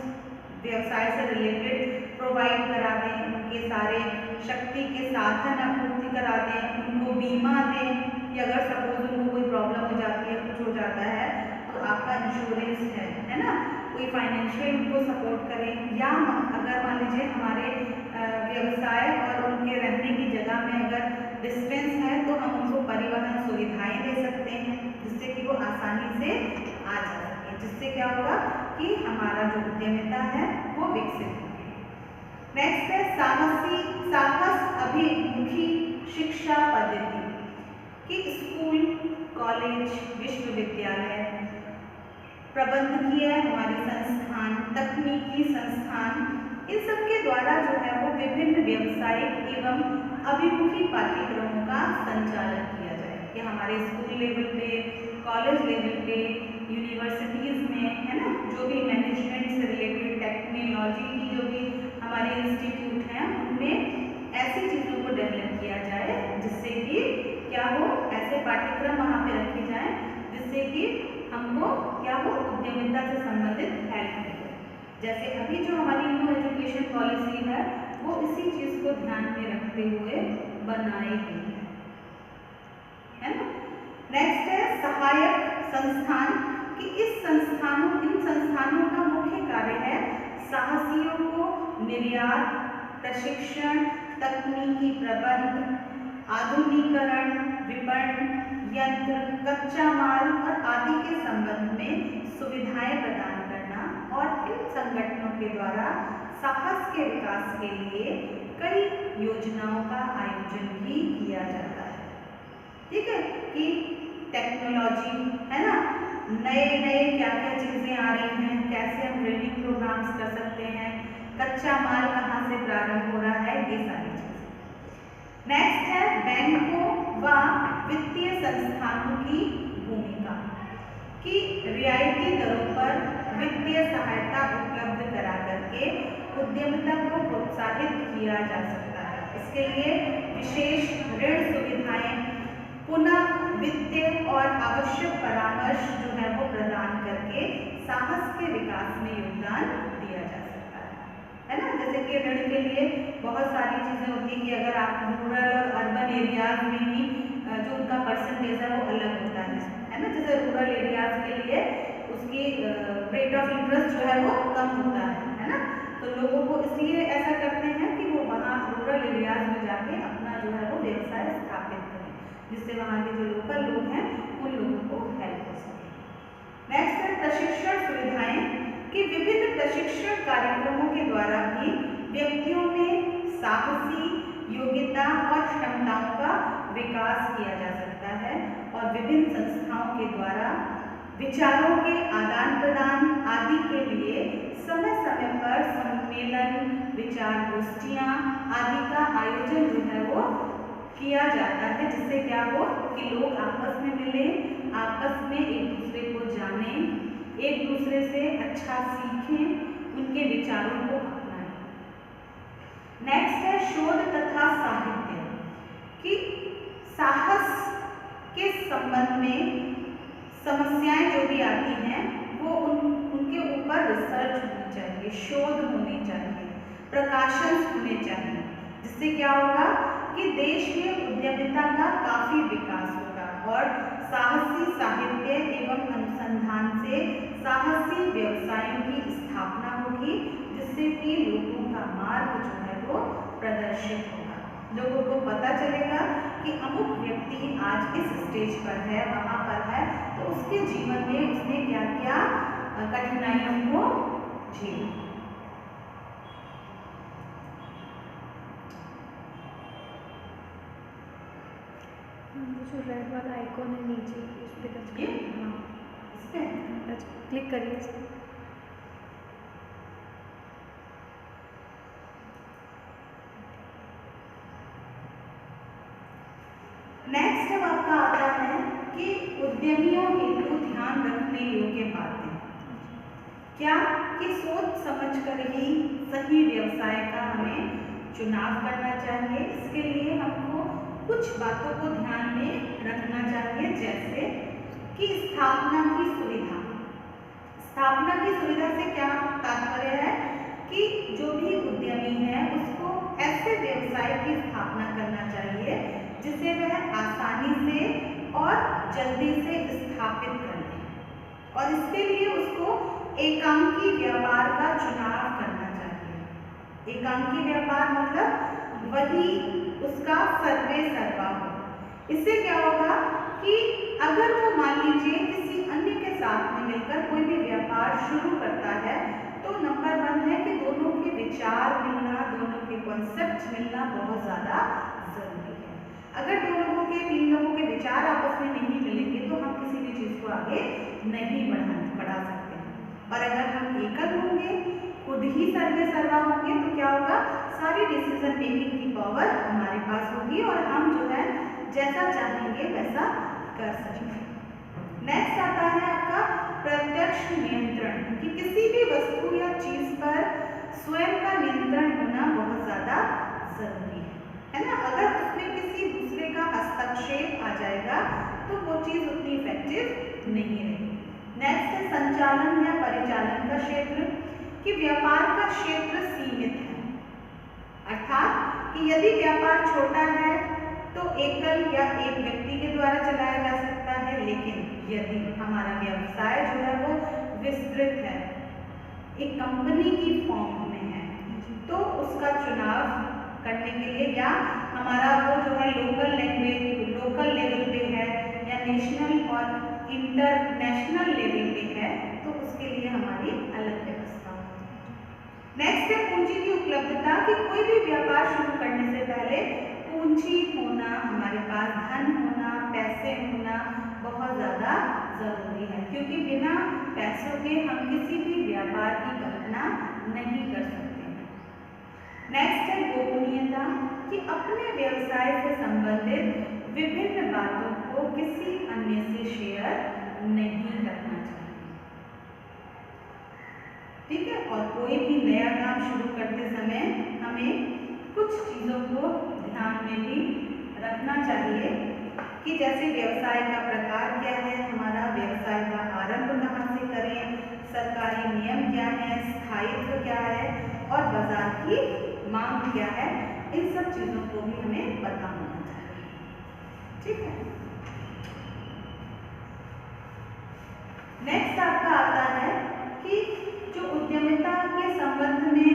व्यवसाय से रिलेटेड प्रोवाइड करा दें, उनके सारे शक्ति के साधन आपूर्ति करा दें, उनको बीमा दें, या अगर सपोज उनको कोई प्रॉब्लम हो जाती है, कुछ हो जाता है, तो आपका इंश्योरेंस है ना, कोई फाइनेंशियल उनको सपोर्ट करें, या अगर मान लीजिए हमारे व्यवसाय और उनके रहने की जगह में अगर डिस्टेंस है, तो हम उनको परिवहन सुविधाएं दे सकते हैं, जिससे कि वो आसानी से आ जा सके, जिससे क्या होगा कि हमारा जो उद्यमिता है वो विकसित होगी। नेक्स्ट है साहस अभिमुखी शिक्षा पद्धति, कि स्कूल, कॉलेज, विश्वविद्यालय, प्रबंधकीय हमारे संस्थान, तकनीकी संस्थान, इन सब के द्वारा जो है वो विभिन्न व्यावसायिक एवं अभिमुखी पाठ्यक्रमों का संचालन किया जाए, कि हमारे स्कूल लेवल पे, कॉलेज लेवल पे, यूनिवर्सिटीज़ में, है ना, जो भी मैनेजमेंट से रिलेटेड टेक्नोलॉजी की जो भी हमारे इंस्टीट्यूट हैं, उनमें ऐसी चीज़ों को डेवलप किया जाए जिससे कि क्या हो, ऐसे पाठ्यक्रम वहाँ पे रखे जाएं जिससे कि हमको क्या हो, उद्यमिता से संबंधित हेल्प मिले। जैसे अभी जो हमारी न्यू एजुकेशन पॉलिसी है वो इसी चीज़ को ध्यान में रखते हुए बनाई गई है ना। नेक्स्ट है सहायक संस्थान, कि इन संस्थानों का मुख्य कार्य है साहसियों को निर्यात, प्रशिक्षण, तकनीकी प्रबंध, आधुनिकीकरण, विपणन, यंत्र, कच्चा माल और आदि के संबंध में सुविधाएं प्रदान करना, और इन संगठनों के द्वारा साहस के विकास के लिए कई योजनाओं का आयोजन भी किया जाता है, ठीक है, कि टेक्नोलॉजी, है ना, नए क्या क्या चीज़ें आ रही हैं, कैसे हम ट्रेनिंग प्रोग्राम्स कर सकते हैं, कच्चा माल कहाँ से प्रारंभ हो रहा है, ये सारी चीज़ें। नेक्स्ट है बैंकों व वित्तीय संस्थानों की भूमिका, कि रियायती दरों पर वित्तीय सहायता उपलब्ध करा करके उद्यमिता को प्रोत्साहित किया जा सकता है। इसके लिए विशेष ऋण सुविधाएं, पुनः वित्तीय और आवश्यक परामर्श जो है वो प्रदान करके साहस के विकास में योगदान दिया जा सकता है ना। जैसे कि ऋण के लिए बहुत सारी चीज़ें होती हैं कि अगर आप रूरल और अर्बन एरियाज में ही जो उनका परसेंटेज है वो अलग होता है ना। जैसे रूरल एरियाज के लिए उसकी रेट ऑफ इंटरेस्ट जो है वो कम होता है ना। तो लोगों को इसलिए ऐसा करते हैं कि वो वहाँ रूरल एरियाज में जाके अपना जो है वो व्यवसाय स्थापित करें, जिससे वहाँ के जो लोकल लोग हैं उन लोगों को हेल्प हो सके। नेक्स्ट है प्रशिक्षण सुविधाएं, कि विभिन्न प्रशिक्षण कार्यक्रमों के द्वारा भी व्यक्तियों में साहसी योग्यता और क्षमताओं का विकास किया जा सकता है, और विभिन्न संस्थाओं के द्वारा विचारों के आदान प्रदान आदि के लिए समय समय पर सम्मेलन, विचार गोष्ठियाँ आदि का आयोजन जो है वो किया जाता है, जिससे क्या हो कि लोग आपस में मिलें, आपस में एक दूसरे को जानें, एक दूसरे से अच्छा सीखें, उनके विचारों को अपनाएं। नेक्स्ट है शोध तथा साहित्य कि साहस के संबंध में समस्याएं जो भी आती हैं वो उनके ऊपर रिसर्च होनी चाहिए, शोध होनी चाहिए, प्रकाशन होने चाहिए, जिससे क्या होगा कि देश में उद्यमिता का काफी विकास होगा और साहसी साहित्य एवं अनुसंधान से साहसी व्यवसायों की स्थापना होगी, जिससे कि लोगों का मार्ग जो है वो प्रदर्शित होगा। लोगों को पता चलेगा कि अमुक व्यक्ति आज इस स्टेज पर है, वहाँ पर है, तो उसके जीवन में उसने क्या क्या कठिनाइयों को झेला। जो रेड वाला आइकॉन है नीचे उस पर टच करिए। हाँ, इस पे टच क्लिक करिए इस पर। नेक्स्ट अब आपका आता है कि उद्यमियों हेतु ध्यान रखने योग्य बातें क्या कि सोच समझकर ही सही व्यवसाय का हमें चुनाव करना चाहिए। इसके लिए हमको कुछ बातों को ध्यान में रखना चाहिए, जैसे कि स्थापना की सुविधा। स्थापना की सुविधा से क्या तात्पर्य है कि जो भी उद्यमी है उसको ऐसे व्यवसाय की स्थापना करना चाहिए जिसे वह आसानी से और जल्दी से स्थापित कर ले, और इसके लिए उसको एकांकी व्यापार का चुनाव करना चाहिए। एकांकी व्यापार मतलब वही उसका सर्वे सर्वा हो। इससे क्या होगा कि अगर वो मान लीजिए किसी अन्य के साथ में मिलकर कोई भी व्यापार शुरू करता है तो नंबर 1 है कि दोनों के विचार मिलना, दोनों के कॉन्सेप्ट मिलना बहुत ज़्यादा जरूरी है। अगर दो लोगों के, 3 लोगों के विचार आपस में नहीं मिलेंगे तो हम किसी भी चीज़ को आगे नहीं बढ़ा सकते हैं। और अगर हम एकल होंगे, खुद ही सर्वे सर्वा होंगे, तो क्या होगा, सारी डिसीजन मेकिंग की पावर हमारे पास होगी और हम जो है जैसा चाहेंगे वैसा कर सकेंगे। नेक्स्ट आता है आपका प्रत्यक्ष नियंत्रण कि किसी भी वस्तु या चीज पर स्वयं का नियंत्रण होना बहुत ज्यादा जरूरी है ना। अगर उसमें किसी दूसरे का हस्तक्षेप आ जाएगा तो वो चीज उतनी इफेक्टिव नहीं रहेगी। नेक्स्ट है संचालन या परिचालन का क्षेत्र कि व्यापार का क्षेत्र सीमित है, अर्थात कि यदि व्यापार छोटा है तो एकल या एक व्यक्ति के द्वारा चलाया जा सकता है, लेकिन यदि हमारा व्यवसाय जो है वो विस्तृत है, एक कंपनी की फॉर्म में है, तो उसका चुनाव करने के लिए या हमारा वो जो है लोकल लेवल पे है या नेशनल और इंटरनेशनल लेवल पे है, तो उसके लिए हमारी अलग व्यवस्था होगी। नेक्स्ट है पूंजी की उपलब्धता कि कोई भी व्यापार शुरू करने से पहले पूंजी होना, हमारे पास धन होना, पैसे होना बहुत ज़्यादा जरूरी है, क्योंकि बिना पैसों के हम किसी भी व्यापार की कल्पना नहीं कर सकते हैं। नेक्स्ट है गोपनीयता कि अपने व्यवसाय से संबंधित विभिन्न बातों को किसी अन्य से शेयर नहीं करना चाहिए, ठीक है। और कोई भी नया काम शुरू करते समय हमें कुछ चीज़ों को ध्यान में भी रखना चाहिए कि जैसे व्यवसाय का प्रकार क्या है, हमारा व्यवसाय का आरंभ कहाँ से करें, सरकारी नियम क्या है, स्थायित्व क्या है और बाजार की मांग क्या है, इन सब चीज़ों को भी हमें पता होना चाहिए, ठीक है। नेक्स्ट आपका आता है कि जो उद्यमिता के संबंध में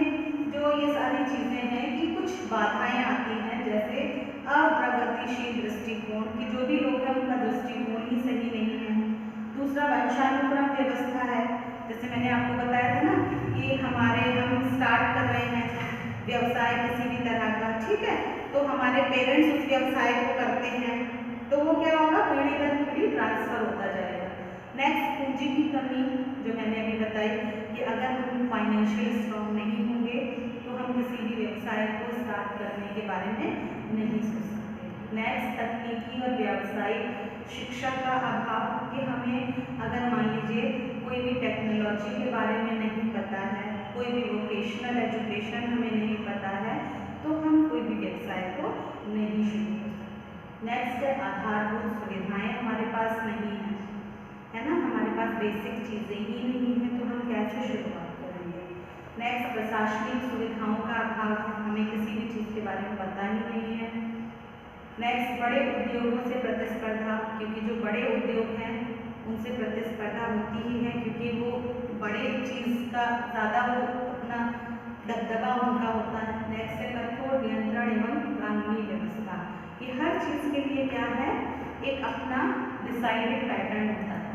जो ये सारी चीज़ें हैं कि कुछ बाधाएं आती हैं, जैसे अप्रगतिशील दृष्टिकोण कि जो भी लोग हैं उनका दृष्टिकोण ही सही नहीं है। दूसरा वंशानुक्रम व्यवस्था है, जैसे मैंने आपको बताया था ना कि हम स्टार्ट कर रहे हैं व्यवसाय किसी भी तरह का, ठीक है, तो हमारे पेरेंट्स उस व्यवसाय को करते हैं, तो वो क्या होगा, पीढ़ी दर पीढ़ी ट्रांसफर होता जाएगा। नेक्स्ट पूंजी की कमी, जो मैंने अभी बताई कि अगर हम फाइनेंशियल स्ट्रॉन्ग नहीं होंगे तो हम किसी भी व्यवसाय को स्टार्ट करने के बारे में नहीं सोच सकते। नेक्स्ट तकनीकी और व्यावसायिक शिक्षा का अभाव, कि हमें अगर मान लीजिए कोई भी टेक्नोलॉजी के बारे में नहीं पता है, कोई भी वोकेशनल एजुकेशन हमें नहीं पता है, तो हम कोई भी व्यवसाय को नहीं शुरू कर सकते। नेक्स्ट है आधारभूत सुविधाएं हमारे पास नहीं है ना, हमारे पास बेसिक चीज़ें ही नहीं है, तो हम कैसे शुरुआत करेंगे। नेक्स्ट प्रशासनिक सुविधाओं का अभाव, हमें किसी भी चीज़ के बारे में पता ही नहीं है। नेक्स्ट बड़े उद्योगों से प्रतिस्पर्धा, क्योंकि जो बड़े उद्योग हैं उनसे प्रतिस्पर्धा होती ही है, क्योंकि वो बड़े चीज़ का ज़्यादा वो अपना दबदबा उनका होता है। नेक्स्ट है कठोर नियंत्रण एवं कानूनी व्यवस्था, कि हर चीज़ के लिए क्या है, एक अपना डिसाइडेड पैटर्न होता है,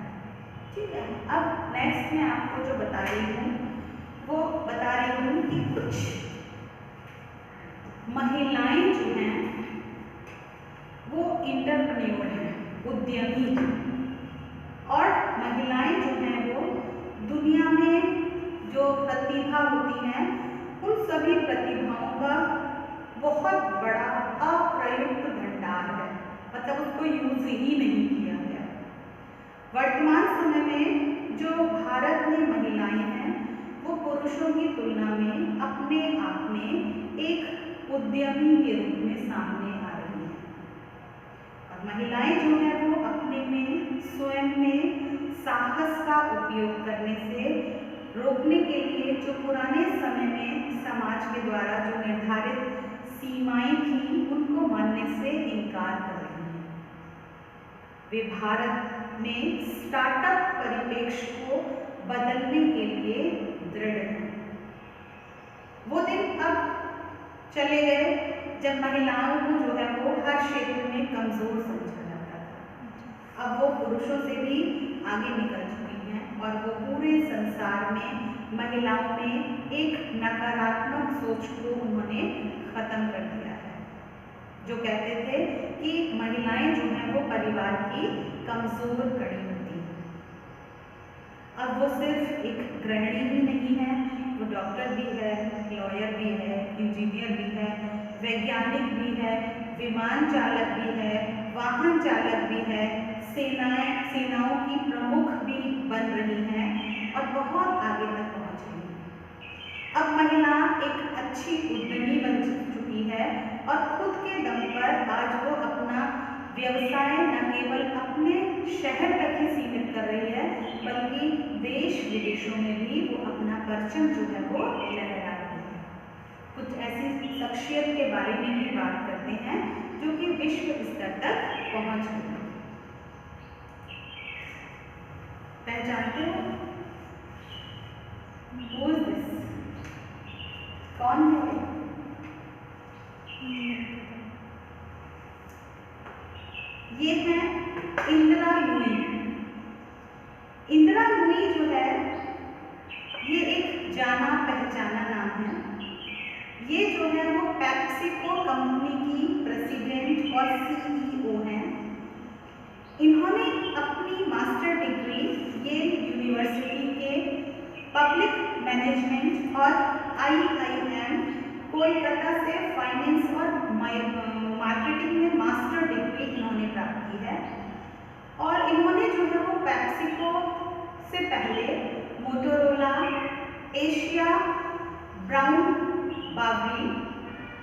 ठीक है। अब नेक्स्ट मैं आपको जो बता रही हूँ वो बता रही हूँ कि कुछ महिलाएं जो हैं वो इंटरप्रेन्योर हैं, उद्यमी, और महिलाएं जो हैं वो दुनिया में जो प्रतिभा होती हैं उन सभी प्रतिभाओं का बहुत बड़ा अप्रयुक्त भंडार है, मतलब उसको यूज ही नहीं किया गया। वर्तमान समय में जो भारत में महिलाएं हैं वो पुरुषों की तुलना में अपने आप में एक उद्यमी के रूप में सामने आ रही हैं, और महिलाएं जो है वो अपने में स्वयं में साहस का उपयोग करने से रोकने के लिए जो पुराने समय में समाज के द्वारा जो निर्धारित सीमाएं थी उनको मानने से इनकार कर रही हैं। वे भारत में स्टार्टअप परिप्रेक्ष्य को बदलने के लिए दृढ़ हैं। वो दिन अब चले गए जब महिलाओं को जो है वो हर क्षेत्र में कमजोर समझा जाता था। अब वो पुरुषों से भी आगे निकल चुकी हैं और वो पूरे संसार में महिलाओं में एक नकारात्मक सोच को उन्होंने खत्म कर दिया है, जो कहते थे कि महिलाएं जो हैं वो परिवार की कमजोर कड़ी होती हैं। अब वो सिर्फ एक गृहिणी ही नहीं है, वो डॉक्टर भी है, लॉयर भी है, इंजीनियर भी है, वैज्ञानिक भी है, विमान चालक भी है, वाहन चालक भी है, सेनाओं की प्रमुख भी बन रही हैं और बहुत आगे तक पहुंच रही हैं। अब महिला एक अच्छी उद्यमी बन चुकी है और खुद के दम पर आज वो अपना व्यवसाय न केवल अपने शहर तक ही सीमित कर रही है, बल्कि देश विदेशों में भी वो अपना परचम जो है वो लहरा रही है। कुछ ऐसी शख्सियत के बारे में ही बात करते हैं जो कि विश्व स्तर तक पहुंच गई है। पहचानते हो? Who is this? कौन है? ये है इंदिरा लुई। इंदिरा लुई जो है ये एक जाना पहचाना नाम है। ये जो है वो पेप्सिको कंपनी की प्रेसिडेंट और CEO हैं। इन्होंने अपनी मास्टर डिग्री येल यूनिवर्सिटी के पब्लिक मैनेजमेंट और IIM कोलकाता से फाइनेंस और मार्केटिंग में मास्टर डिग्री इन्होंने प्राप्त की है। और इन्होंने जो है वो पेप्सिको से पहले मोटोरोला, एशिया ब्राउन बावरी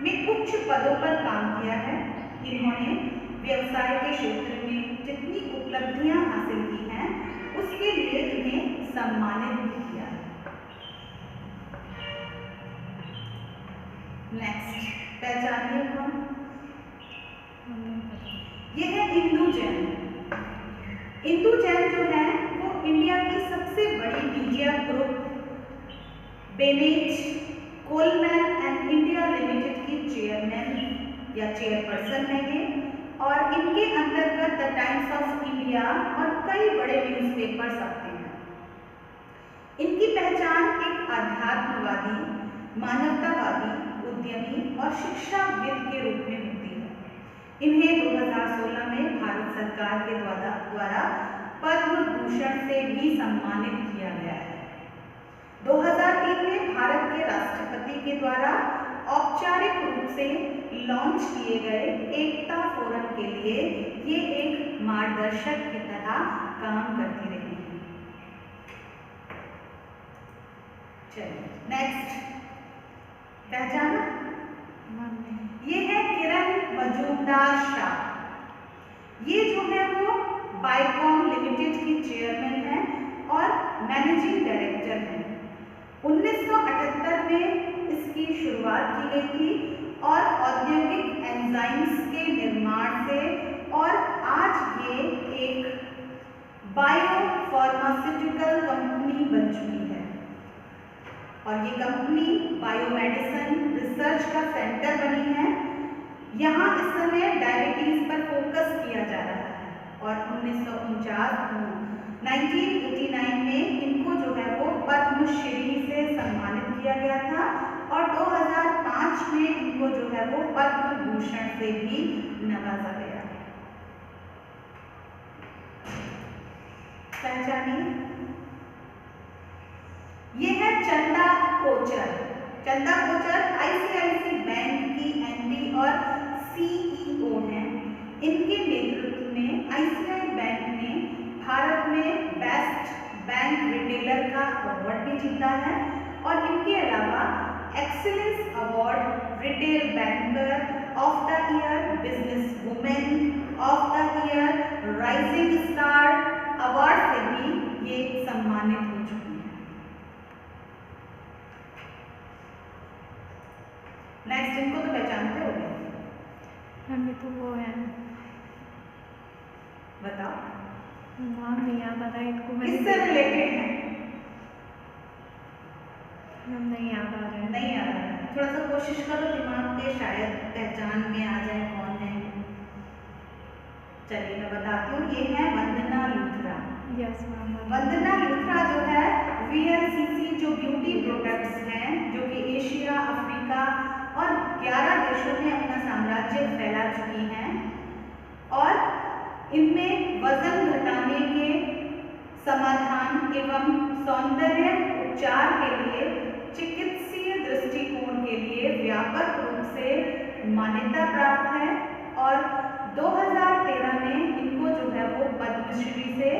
में उच्च पदों पर काम किया है। इन्होंने व्यवसाय के क्षेत्र में जितनी उपलब्धियां हासिल की हैं उसके लिए इन्हें सम्मानित भी किया है। नेक्स्ट पहचानिए कौन? ये है इंदु जैन। इंदु जैन जो है वो इंडिया की सबसे बड़ी media group Bennett Coleman and India limited की चेयरमैन या चेयरपर्सन है ये, और इनके अंतर्गत द टाइम्स ऑफ इंडिया और कई बड़े न्यूज़पेपर्स आते हैं। इनकी पहचान एक आध्यात्मवादी, मानवतावादी, उद्यमी और शिक्षाविद के रूप में होती है। इन्हें 2016 में भारत सरकार के द्वारा पद्म भूषण से भी सम्मानित किया गया है। 2003 में भारत के राष्ट्रपति के द्वारा औपचारिक रूप से लॉन्च किए गए एकता फोरम के लिए ये एक मार्गदर्शक की तरह काम करती रही है। चलिए नेक्स्ट पहचाना, ये है किरण मजूमदार शाह। ये जो है वो बाइकॉम लिमिटेड की चेयरमैन है और मैनेजिंग डायरेक्टर है। 1978 में इसकी शुरुआत की गई थी और औद्योगिक एंजाइम्स के निर्माण से और आज ये एक बायो फार्मास्यूटिकल कंपनी बन चुकी है और ये कंपनी बायोमेडिसिन रिसर्च का सेंटर बनी है। यहाँ इस समय डायबिटीज पर फोकस किया जा रहा है और 1989 में इनको जो है वो पद्मश्री से सम्मानित किया गया था और 2005 में इनको जो है वो पद्म भूषण से भी नवाजा गया। पहचानिए, ये है चंदा कोचर। चंदा कोचर आईसीआईसी बैंक की एमडी और सीईओ हैं। इनके नेतृत्व में आईसीआई बैंक ने भारत में बेस्ट बैंक रिटेलर का अवार्ड भी जीता है और इनके अलावा excellence award, retail banker of the year, business women of the year, rising star award से भी ये सम्मानित हो चुकी है। नेक्स्ट, इनको तो पहचानते हो गए, हमें तो वो है, बताओ नाम नहीं याद आ रहा है इनको। किससे रिलेटेड है? नहीं याद आ रहा है। नहीं आ रहा है, थोड़ा सा कोशिश करो दिमाग के, शायद पहचान में आ जाए कौन है। चलिए मैं बताती हूँ, ये है वंदना लूथरा। Yes ma'am. वंदना लूथरा जो है वीएलसीसी जो ब्यूटी प्रोडक्ट्स हैं जो कि एशिया, अफ्रीका और 11 देशों में अपना साम्राज्य फैला चुकी हैं और इनमें वजन घटाने के समाधान एवं सौंदर्य उपचार के लिए चिकित्सीय दृष्टिकोण के लिए व्यापक रूप से मान्यता प्राप्त है और 2013 में इनको जो है वो पद्मश्री से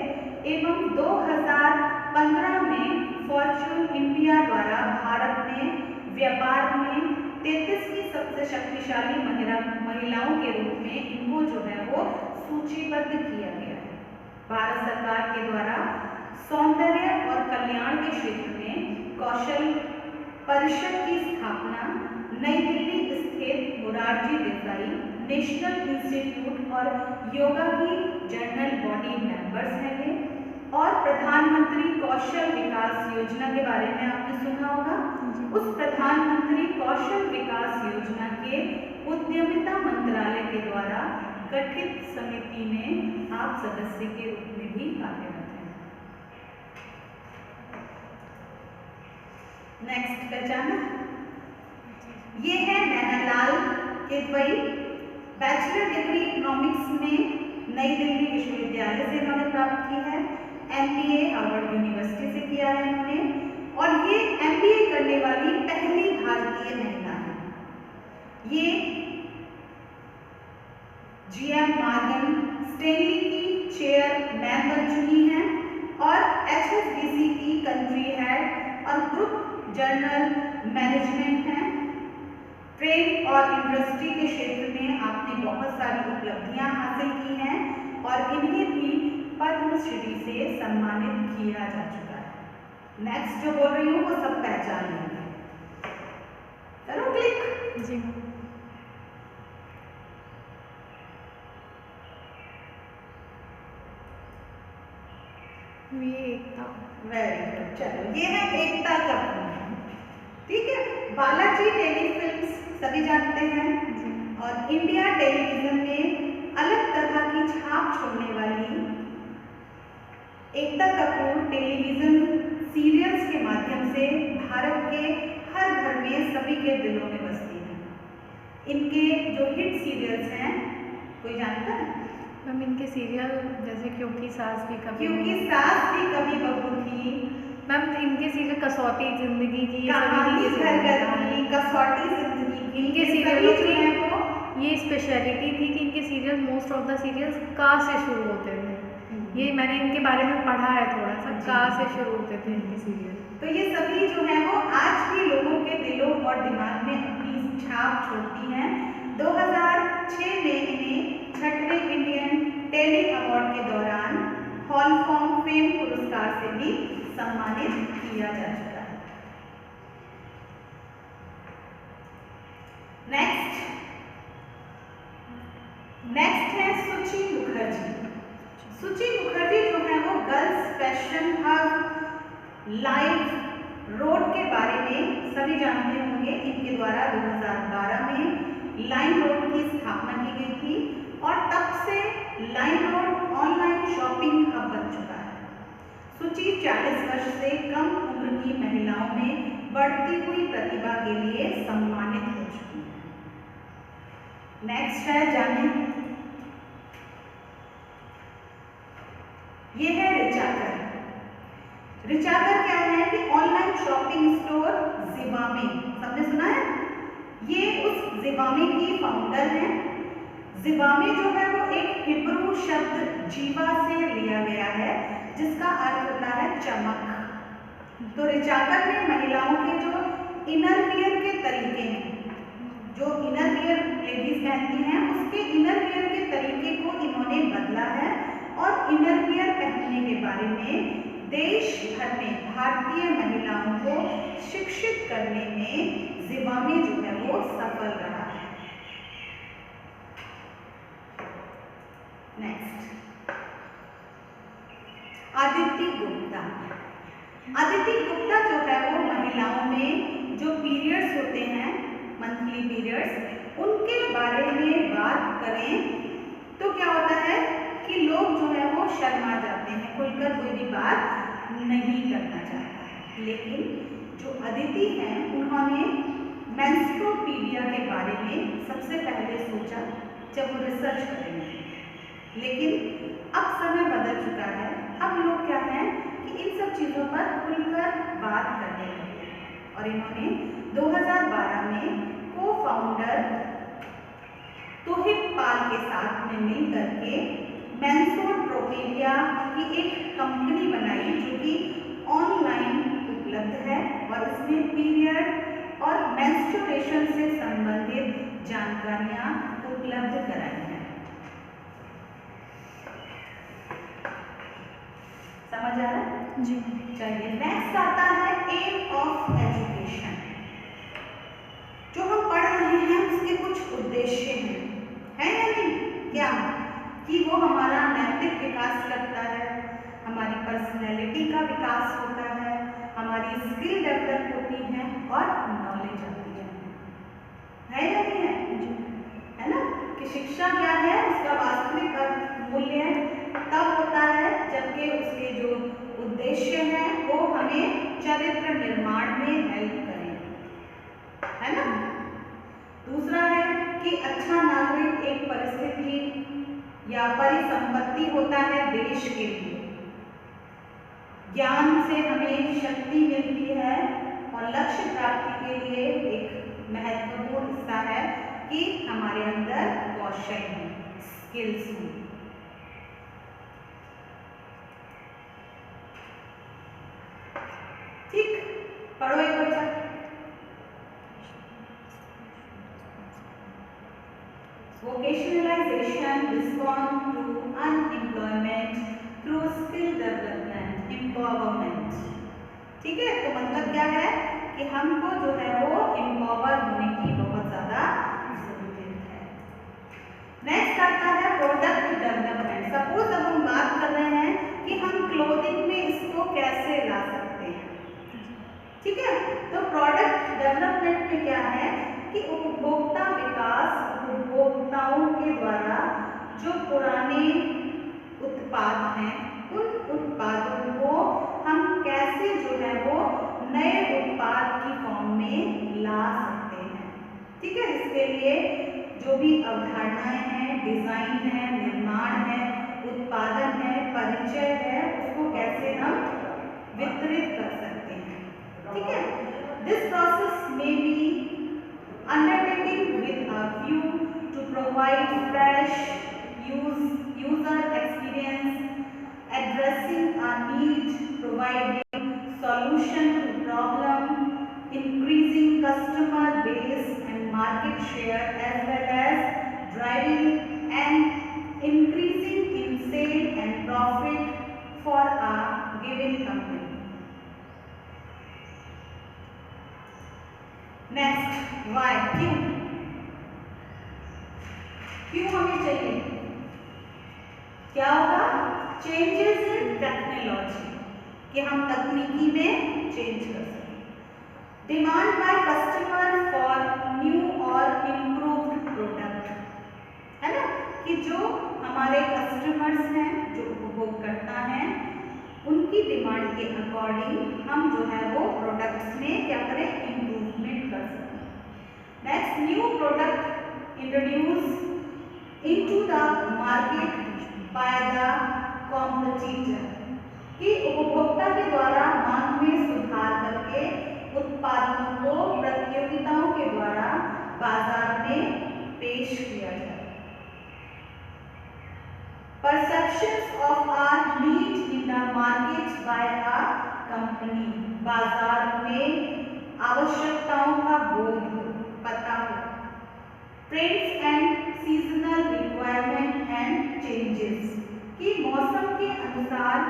एवं 2015 में फॉर्च्यून इंडिया द्वारा भारत में व्यापार में 33वीं सबसे शक्तिशाली महिलाओं के रूप में इनको जो है वो सूचीबद्ध किया गया है। भारत सरकार के द्वारा सौंदर्य और कल्याण के क्षेत्र में कौशल परिषद की स्थापना नई दिल्ली स्थित मोरारजी देसाई नेशनल इंस्टीट्यूट और योगा की जनरल बॉडी मेंबर्स हैं ये। और प्रधानमंत्री कौशल विकास योजना के बारे में आपने सुना होगा। उस प्रधानमंत्री कौशल विकास योजना के उद्यमिता मंत्रालय के द्वारा गठित समिति में आप सदस्य के रूप में भी कार्यरत हैं। नेक्स्ट पहचाना, ये है नैनालाल किदवई। बैचलर डिग्री इकोनॉमिक्स में नई दिल्ली विश्वविद्यालय से इन्होंने प्राप्त की है। एमबीए हार्वर्ड यूनिवर्सिटी से किया है इन्होंने और ये एमबीए करने वाली पहली भारतीय महिला है। ये जीएम मॉर्गन स्टैनली की चेयरमैन बन चुकी हैं और एचएसबीसी की कंट्री हेड और ग्रुप जनरल मैनेजमेंट हैं। ट्रेड और इंडस्ट्री के क्षेत्र में आपने बहुत सारी उपलब्धियां हासिल की हैं और इन्हें भी पद्मश्री से सम्मानित किया जा चुका है। नेक्स्ट जो बोल रही हूँ वो सब पहचान लेंगे। करो क्लिक। जी ये एकता। Very good. चलो ये है एकता कपूर, ठीक है। बालाजी टेलीफिल्म्स सभी जानते हैं और इंडिया टेलीविजन में अलग तरह की छाप छोड़ने वाली एकता कपूर टेलीविजन सीरियल्स के माध्यम से भारत के हर घर में सभी के दिलों में बसती हैं। इनके जो हिट सीरियल्स हैं, कोई जानता है? मैम इनके सीरियल जैसे क्योंकि सास भी कभी बहू थी, मैम इनके सीरियल कसौटी जिंदगी की, कहानी घर घर की, कसौटी जिंदगी की, इनके सीरियलों की ये स्पेशलिटी थी कि इनके serial most of the serials का से शुरू होते थे। ये मैंने इनके बारे में पढ़ा है थोड़ा सा, का से शुरू होते थे इनके सीरियल। तो ये सभी जो है वो आज भी लोगों के दिलों और दिमाग में अपनी छाप छोड़ती हैं। 2006 में इन्हें 6वें इंडियन टेली अवार्ड के दौरान हॉल फॉर्म फेम पुरस्कार से भी सम्मानित किया जा चुका है। नेक्स्ट है सुचि मुखर्जी। सुचि मुखर्जी जो है वो girls fashion hub live road के बारे में सभी जानते होंगे। इनके द्वारा 2012 में लाइम रोड की स्थापना की गई थी और तब से lime road online shopping hub बन चुका है। सुचि 40 वर्ष से कम उम्र की महिलाओं में बढ़ती हुई प्रतिभा के लिए सम्मानित हो चुकी है। नेक्स्ट है जाने, ये है रिचाकर। रिचाकर क्या है कि ऑनलाइन शॉपिंग स्टोर ज़िवामे, सबने सुना है? ये उस ज़िवामे की फाउंडर हैं। ज़िवामे जो है वो एक हिब्रू शब्द जीवा से लिया गया है जिसका अर्थ होता है चमक। तो रिचाकर ने महिलाओं के जो इनर वियर के तरीके हैं, जो इनर वियर लेडीज पहनती हैं, उसके इनर वियर के तरीके को इन्होंने बदला है और इनर वियर पहनने के बारे में देश भर में भारतीय महिलाओं को शिक्षित करने में ज़िवामे जो है वो सफल रहा है। नेक्स्ट, अदिति गुप्ता। अदिति गुप्ता जो है वो महिलाओं में जो पीरियड्स होते हैं, मंथली पीरियड्स, उनके बारे में बात करें तो क्या होता है कि लोग जो है वो शर्मा जाते हैं, खुलकर कोई भी बात नहीं करना चाहता है। लेकिन जो अदिति हैं उन्होंने मेंस्ट्रुओपीडिया के बारे में सबसे पहले सोचा जब वो रिसर्च करेंगे। लेकिन अब समय बदल चुका है, अब लोग क्या हैं कि इन सब चीज़ों पर खुलकर बात करने लगे और इन्होंने 2012 में को फाउंडर तोहिब पाल के साथ में मिल करके मेंस्ट्रुओपीडिया की एक कंपनी बनाई जो कि ऑनलाइन उपलब्ध है और इसमें पीरियड और मेंस्ट्रुएशन से संबंधित जानकारियाँ उपलब्ध कराई हैं। समझ आ रहा है? जी। चलिए नेक्स्ट आता है एम ऑफ एजुकेशन। जो हम पढ़ रहे हैं उसके कुछ उद्देश्य हैं या नहीं? क्या कि वो हमारा नैतिक विकास करता है, हमारी पर्सनैलिटी का विकास होता है, हमारी स्किल डेवलप होती है और नॉलेज आती है या नहीं है ना? कि शिक्षा क्या है, उसका वास्तविक मूल्य तब होता है जबकि उसके जो उद्देश्य हैं वो हमें चरित्र निर्माण में हेल्प करें, है ना? दूसरा है कि अच्छा नागरिक एक परिस्थिति या परिसंपत्ति होता है देश के लिए। ज्ञान से हमें शक्ति मिलती है और लक्ष्य प्राप्ति के लिए एक महत्वपूर्ण हिस्सा है कि हमारे अंदर कौशल है, स्किल्स हैं। ठीक, पढ़ो एक बच्चा। Vocationalization responds to unemployment through skill development, empowerment। ठीक है, तो मतलब क्या है कि हमको जो है वो एम्पावर होने की बहुत ज़्यादा जरूरत है। नेक्स्ट आता है प्रोडक्ट डेवलपमेंट। सपोज अब हम बात कर रहे हैं कि हम क्लोथिंग में इसको कैसे ला सकते हैं, ठीक है? तो प्रोडक्ट डेवलपमेंट में क्या है कि उपभोक्ता विकास, उपभोक्ताओं के द्वारा जो पुराने उत्पाद हैं उन उत्पादों को हम कैसे जो है वो नए उत्पाद की फॉर्म में ला सकते हैं। ठीक है, इसके लिए जो भी अवधारणाएं हैं, डिजाइन है, निर्माण है, उत्पादन है, परिचय है, उसको कैसे हम वितरित कर सकते हैं। ठीक है, this process may be undertaking with a view to provide fresh user experience, addressing a need, providing solution to problem, increasing customer base and market share, as well as driving and increasing in sale and profit for a given company. Next, why? क्यों हमें चाहिए? क्या होगा? Changes in technology, कि हम तकनीकी में change कर सकें। Demand by customer for new और इम्प्रूव्ड प्रोडक्ट, है ना, कि जो हमारे कस्टमर्स हैं, जो उपभोगकर्ता हैं, उनकी डिमांड के अकॉर्डिंग हम जो है वो प्रोडक्ट्स में क्या करें? इम्प्रूवमेंट कर सकें। Next, new product introduce into the market by the competitor, कि उपभोक्ता के द्वारा मांग में सुधार करके उत्पादों को प्रतियोगिताओं के द्वारा बाजार में पेश किया जाए। Perceptions of our need in the market by a company, बाजार में आवश्यकताओं का बोध हो, पता हो। Trends and seasonal requirement and changes, कि मौसम के अनुसार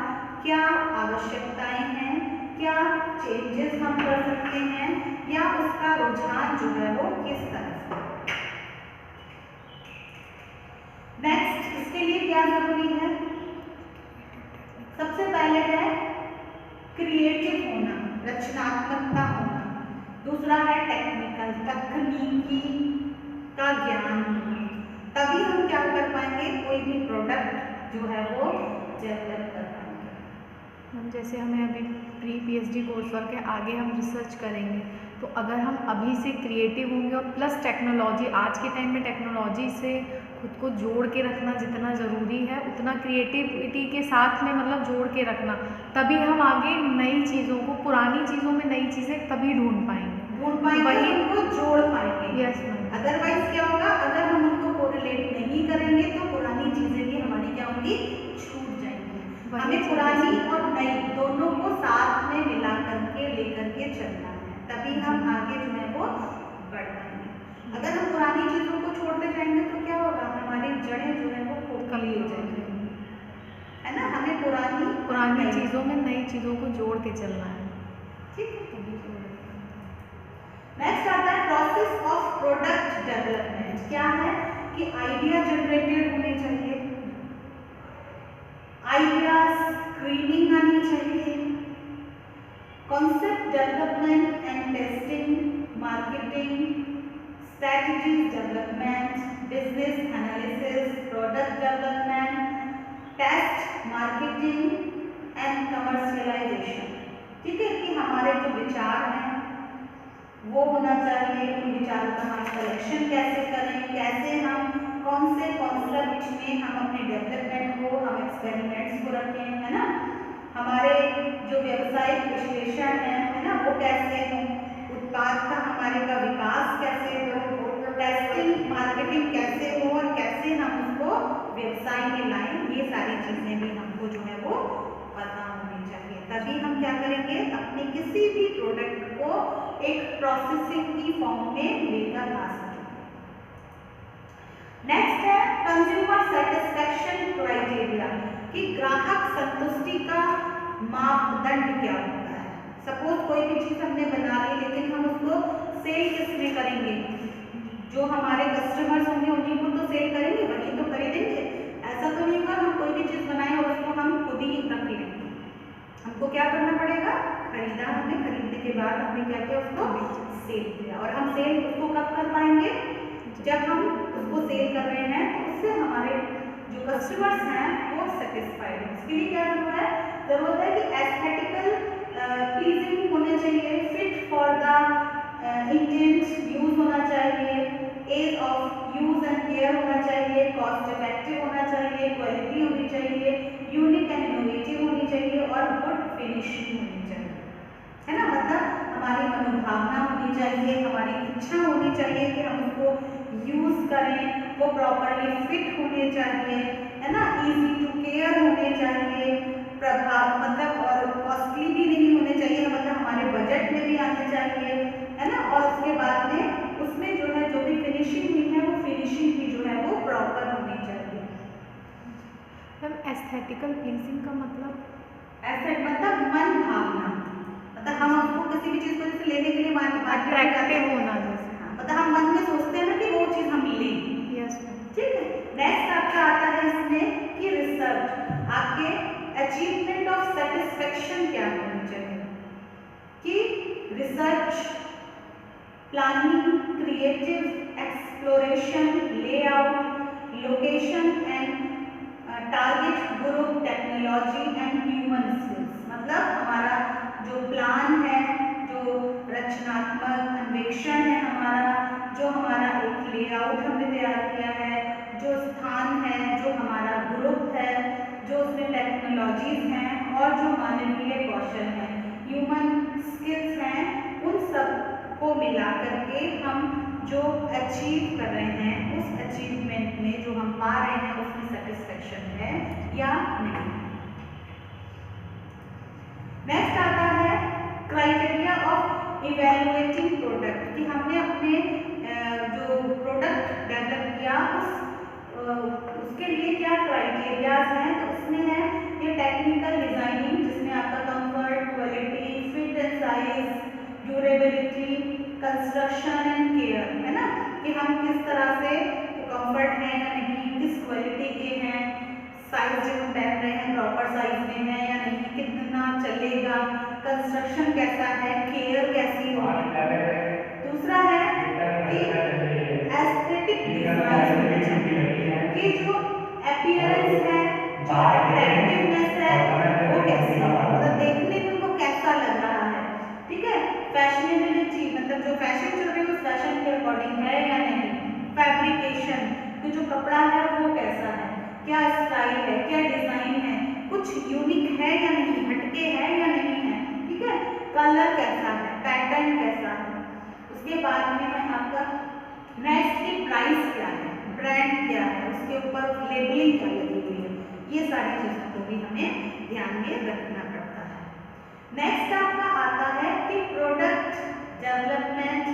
क्या आवश्यकताएं हैं, क्या चेंजेस हम कर सकते हैं, या उसका रुझान जो है वो किस तरह से। नेक्स्ट, इसके लिए क्या जरूरी है? सबसे पहले है क्रिएटिव होना, रचनात्मकता होना। दूसरा है टेक्निकल, तकनीकी का ज्ञान होना। तभी हम क्या कर पाएंगे? कोई भी प्रोडक्ट जो है वो डेवलप कर पाएंगे। जैसे हमें अभी प्री पीएचडी कोर्स वर्क है, आगे हम रिसर्च करेंगे, तो अगर हम अभी से क्रिएटिव होंगे और प्लस टेक्नोलॉजी, आज के टाइम में टेक्नोलॉजी से खुद को जोड़ के रखना जितना ज़रूरी है, उतना क्रिएटिविटी के साथ में मतलब जोड़ के रखना, तभी हम आगे नई चीज़ों को, पुरानी चीज़ों में नई चीज़ें तभी ढूंढ पाएंगे, वही उनको जोड़ पाएंगे। Yes ma'am. अदरवाइज क्या होगा? अगर हम उनको कोरिलेट नहीं करेंगे तो पुरानी चीजें भी हमारी क्या होंगी? छूट जाएंगी। हमें पुरानी और नई दोनों को साथ में मिला करके लेकर के चलना है, तभी हम आगे जो है वो बढ़ पाएंगे। अगर हम पुरानी चीजों को छोड़ते जाएंगे तो क्या होगा? हमारी जड़ें जो है वो खोखली हो जाएंगी, है ना। हमें पुरानी चीज़ों में नई चीज़ों को जोड़ के चलना है। ठीक है। नेक्स्ट आता है प्रोसेस ऑफ प्रोडक्ट डेवलपमेंट। क्या है? कि आइडिया जनरेटेड होने चाहिए, आइडिया स्क्रीनिंग आनी चाहिए, concept development and testing, marketing strategies development, business analysis, product development, test, marketing and commercialisation. ठीक है, कि हमारे जो विचार हैं वो होना चाहिए, उन विचारों का हम कलेक्शन कैसे करें, कैसे हम कौन से कॉन्सेप्ट में हम अपने डेवलपमेंट को, हम एक्सपेरिमेंट्स को रखें, है ना। हमारे जो व्यवसायिक विश्लेषण है ना, वो कैसे हो, उत्पाद का हमारे का विकास कैसे हो, टेस्टिंग मार्केटिंग कैसे हो और कैसे हम उसको व्यवसाय में लाएं, ये सारी चीजें भी हमको जो है वो पता होनी चाहिए। तभी हम क्या करेंगे? अपने किसी भी प्रोडक्ट को एक प्रोसेसिंग की फॉर्म में लेकर आ सकें। नेक्स्ट है कंज्यूमर सेटिस्फेक्शन क्राइटेरिया, कि ग्राहक संतुष्टि का मापदंड क्या होता है। सपोज कोई भी चीज हमने बना ली, लेकिन हम उसको सेल किसमें करेंगे? जो हमारे कस्टमर्स होंगे उन्हीं को तो सेल करेंगे, वही तो खरीदेंगे। ऐसा तो नहीं होगा हम कोई भी चीज बनाएं और उसको हम खुद ही रख लें। हमको क्या करना पड़ेगा? खरीदा हमने, खरीदने के बाद हमने क्या किया? उसको सेल किया। और हम सेल उसको कब कर पाएंगे? जब हम उसको सेल कर रहे हैं तो उससे हमारे जो कस्टमर्स हैं वो सेटिस्फाइड हैं। इसके लिए क्या जरूरत है कि एस्थेटिकल प्लीजिंग होने चाहिए, fit for the intent use होना चाहिए, ease of use and care होना चाहिए, कॉस्ट चाहिए, हमारी इच्छा होनी चाहिए कि हम उसको यूज करें, वो प्रॉपरली फिट होने चाहिए, है ना, इजी टू केयर होने चाहिए, प्रभाव मतलब और कॉस्टली भी नहीं होने चाहिए, मतलब हमारे बजट में भी आने चाहिए, है ना। और उसके बाद में उसमें जो है जो भी फिनिशिंग हुई है वो फिनिशिंग भी जो है वो प्रॉपर होनी चाहिए। मैम एस्थेटिकल प्लीजिंग का मतलब एस्थेट मतलब मन भावना, मतलब हम उसको किसी भी चीज को जैसे लेने के लिए अट्रैक्टिव होना जैसे, मतलब हम मन में सोचते हैं ना कि वो चीज हम लें। यस। ठीक है, नेक्स्ट आपका आता है इसमें कि रिसर्च, आपके अचीवमेंट ऑफ सेटिस्फेक्शन क्या होनी चाहिए, कि research, planning, creative exploration, layout, location and target group, technology and human skills, मतलब हमारा जो प्लान है, जो रचनात्मक अन्वेषण है हमारा, जो हमारा एक लेआउट हमने तैयार किया है, जो स्थान है, जो हमारा ग्रुप है, जो उसमें टेक्नोलॉजीज हैं और जो मानवीय कौशल हैं, ह्यूमन स्किल्स हैं, उन सब को मिला करके हम जो अचीव कर रहे हैं उस अचीवमेंट में जो हम पा रहे हैं उसमें सेटिस्फेक्शन है या नहीं। नेक्स्ट आता है क्राइटेरिया ऑफ इवैल्यूएटिंग प्रोडक्ट, कि हमने अपने जो प्रोडक्ट डेवलप किया उसके लिए क्या क्राइटेरियाज हैं, तो उसमें है ये टेक्निकल डिजाइनिंग, जिसमें आपका comfort, quality, fit and size, durability, construction and care, है ना, कि हम किस तरह से कंफर्ट है या नहीं, किस क्वालिटी के हैं, साइज जो हम पहन रहे हैं प्रॉपर साइज में है या नहीं, कितना चलेगा, कंस्ट्रक्शन कैसा है, केयर कैसी होगी। दूसरा है कि एस्थेटिक डिजाइन, कि जो अपीयरेंस है, जो अट्रैक्टिवनेस है वो कैसी है, मतलब देखने में उनको कैसा लग रहा है। ठीक है, फैशनेबिलिटी, मतलब जो फैशन चल रही है उस फैशन के अकॉर्डिंग है या नहीं, फैब्रिकेशन, कि जो कपड़ा है वो कैसा है, क्या स्टाइल है, क्या डिजाइन है, कुछ यूनिक है या नहीं, हटके है या नहीं है। ठीक है, कलर कैसा है, पैटर्न कैसा है। उसके बाद में है आपका नेक्स्ट की प्राइस क्या है, ब्रांड क्या है, उसके ऊपर लेबलिंग क्या लगी हुई है, ये सारी चीजों को भी हमें ध्यान में रखना पड़ता है। नेक्स्ट आपका आता है कि प्रोडक्ट डेवलपमेंट,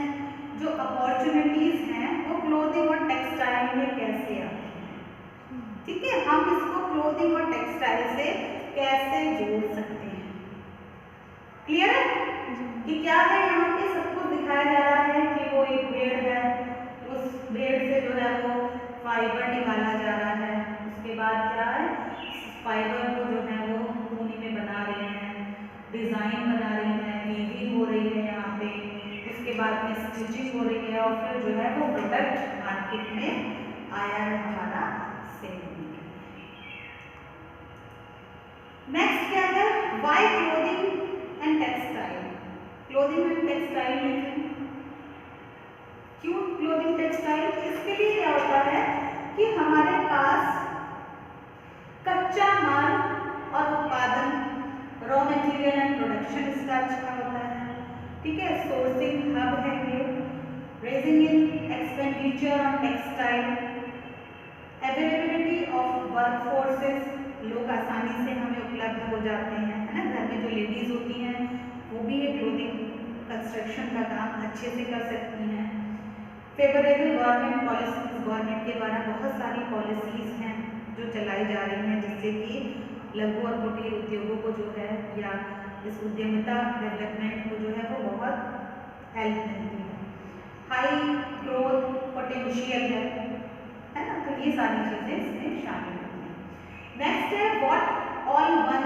जो अपॉर्चुनिटीज हैं वो क्लोथिंग और टेक्सटाइल में कैसे आती है। ठीक है, हम इसको क्लोथिंग और टेक्सटाइल से कैसे जोड़ सकते हैं। क्लियर है कि क्या है, यहाँ पे सब कुछ दिखाया जा रहा है कि वो एक भेड़ है, उस भेड़ से जो है वो फाइबर निकाला जा रहा है, उसके बाद क्या है, फाइबर को जो है वो ऊनी में बना रहे हैं, डिजाइन बना रही है, वीविंग हो रही है यहाँ पे, उसके बाद में स्टिचिंग हो रही है और फिर जो है वो प्रोडक्ट मार्केट में आया है हमारा सेल होने के लिए। नेक्स्ट क्या है, why clothing and textile, clothing and textile लिखें, क्यों क्लोथिंग टेक्सटाइल, इसके लिए क्या होता है कि हमारे पास कच्चा माल और उत्पादन, रॉ मटेरियल एंड प्रोडक्शन इसका अच्छा होता है। ठीक है, सोर्सिंग हब है ये, raising in expenditure on textile, availability of work forces, लोग आसानी से हमें उपलब्ध हो जाते हैं, है ना, घर में जो लेडीज होती हैं वो भी ये क्लोथिंग कंस्ट्रक्शन का काम अच्छे से कर सकती हैं। फेवरेबल गवर्नमेंट पॉलिसीज, गवर्नमेंट के द्वारा बहुत सारी पॉलिसीज हैं जो चलाई जा रही हैं जिससे कि लघु और कुटीर उद्योगों को जो है या इस उद्यमिता डेवलपमेंट को जो है वो बहुत हेल्प मिलती है, हाई ग्रोथ पोटेंशियल है ना, तो ये सारी चीजें इसमें शामिल होती हैं। नेक्स्ट है what all one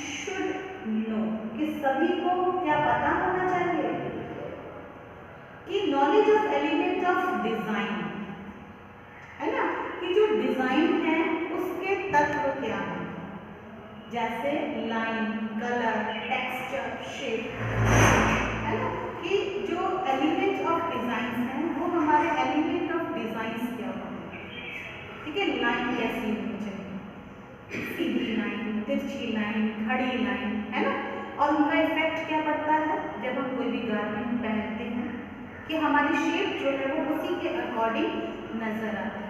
should know, कि सभी को क्या पता होना चाहिए, कि knowledge of element of design, है ना, कि जो डिजाइन है उसके तत्व क्या है, जैसे लाइन, कलर, टेक्सचर, शेप, है ना, कि जो एलिमेंट ऑफ डिजाइन है वो हमारे एलिमेंट ऑफ डिजाइन क्या होते हैं। ठीक है, लाइन कैसी होनी चाहिए, सीधी लाइन, तिरछी लाइन, खड़ी लाइन, है ना, और उनका इफेक्ट क्या पड़ता है जब हम कोई भी गारमेंट पहनते हैं कि हमारी शेप जो है वो उसी के अकॉर्डिंग नजर आती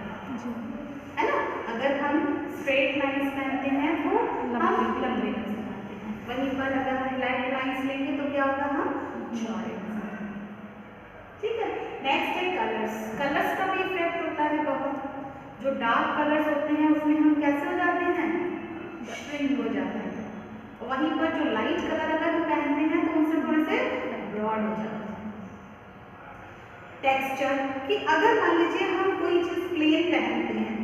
है ना। अगर हम स्ट्रेट लाइंस पहनते हैं तो हम लंबे नजर आते हैं, वहीं पर अगर हम फ्लैट लाइंस लेंगे तो क्या होगा, हम चौड़े नजर आते हैं। ठीक है। नेक्स्ट है कलर्स। कलर्स का भी इफेक्ट होता है बहुत। जो डार्क कलर्स होते हैं उसमें हम कैसे हो जाते हैं, श्रिंक हो जाते हैं। वहीं पर जो लाइट कलर अगर हम पहनते हैं तो उनसे थोड़े से ब्रॉड हो जाते हैं। टेक्सचर, कि अगर मान लीजिए हम कोई चीज प्लेन पहनते हैं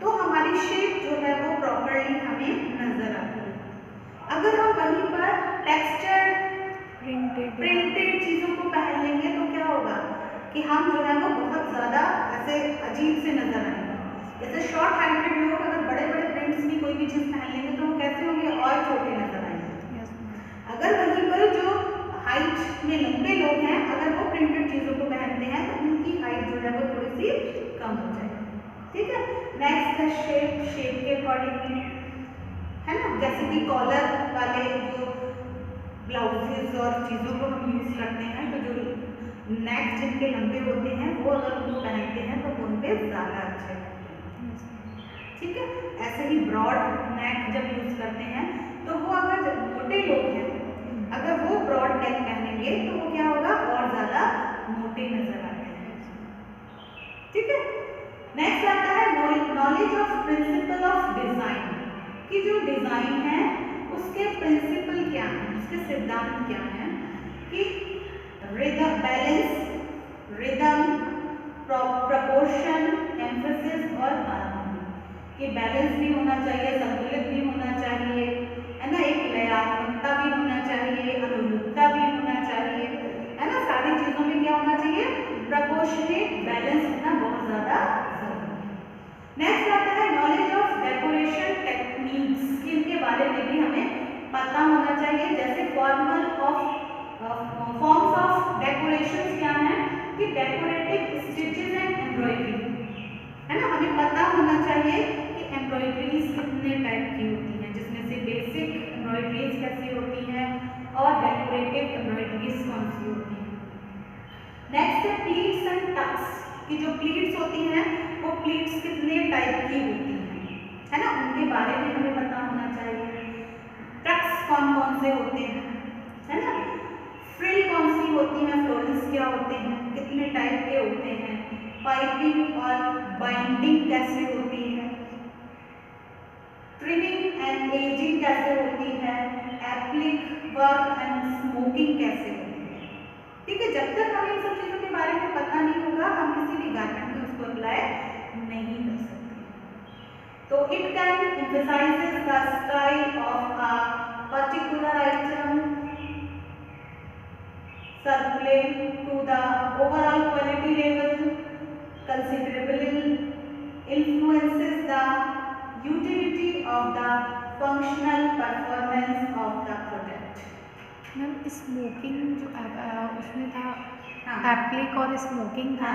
तो हमारी शेप जो है वो प्रॉपरली हमें नजर आती है। अगर हम वहीं पर टेक्सचर प्रिंटेड चीजों को पहन लेंगे तो क्या होगा कि हम जो है वो बहुत ज्यादा ऐसे अजीब से नजर आएंगे। जैसे शॉर्ट हाइटेड लोग अगर बड़े बड़े प्रिंट्स की कोई भी चीज पहन लेंगे तो वो कैसे होंगे, और छोटे नजर आएंगे। अगर वहीं पर जो हाइट में लंबे लोग हैं अगर वो प्रिंटेड चीजों को पहनते हैं तो उनकी हाइट जो है वो थोड़ी सी कम हो जाएगी। ठीक है। नेक्स्ट है शेप। शेप के अकॉर्डिंग है ना, जैसे कि कॉलर वाले जो ब्लाउजेज और चीज़ों को हम यूज़ करते हैं तो जो नेक जिनके लंबे होते हैं वो अगर उनको पहनते हैं तो उन पे ज़्यादा अच्छे लगते हैं। ठीक है। ऐसे ही ब्रॉड नेक जब यूज़ करते हैं तो वो अगर मोटे लोग हैं अगर वो ब्रॉड नेक पहनेंगे तो वो क्या होगा, और ज़्यादा मोटे नजर आते हैं। ठीक है। नेक्स्ट आता है knowledge of principle of design, कि जो डिजाइन है उसके प्रिंसिपल क्या है, उसके सिद्धांत क्या है, कि rhythm, balance, rhythm, proportion, emphasis और हार्मनी, कि बैलेंस भी होना चाहिए, संतुलित भी होना चाहिए, है ना, एक लयात्मकता भी होना चाहिए, अनुरूपता भी होना चाहिए, है ना। सारी चीजों में क्या होना चाहिए, प्रपोर्शनेट, बैलेंस होना बहुत ज्यादा जरूरी है। नेक्स्ट आता है नॉलेज ऑफ डेकोरेशन टेक्निक्स, कि इनके बारे में भी हमें पता होना चाहिए। जैसे फॉर्म्स ऑफ डेकोरेशन क्या है, कि डेकोरेटिव स्टिचेस एंड एम्ब्रॉयडरी, है ना। हमें पता होना चाहिए कि एम्ब्रॉयडरीज कितने टाइप की होती हैं, जिसमें से बेसिक एम्ब्रॉयडरीज कैसी होती हैं और डेकोरेटिव एम्ब्रॉयडरीज कौन सी होती हैं। नेक्स्ट है प्लीट्स एंड टक्स, कि जो प्लीट्स होती हैं वो प्लीट्स कितने टाइप की होती हैं, है ना, उनके बारे में हमें पता होना चाहिए। टक्स कौन कौन से होते हैं, है ना, फ्रिल कौन सी होती हैं, फ्लोरल्स क्या होते हैं, कितने टाइप के होते हैं, पाइपिंग और बाइंडिंग कैसे होती है, ट्रिमिंग एंड एजिंग कैसे होती है, एप्लिक वर्क एंड स्मोकिंग कैसे होती है। ठीक है। जब तक हमें इन सब चीजों के बारे में पता नहीं होगा हम किसी भी गारमेंट में उसको अप्लाई नहीं कर सकते। तो it can emphasizes the style of a particular item, circulating to the overall quality level, considerably influences the utility of the functional performance of the product. Ma'am smoking जो उसमें था हाँ। एप्लिक और स्मोकिंग था।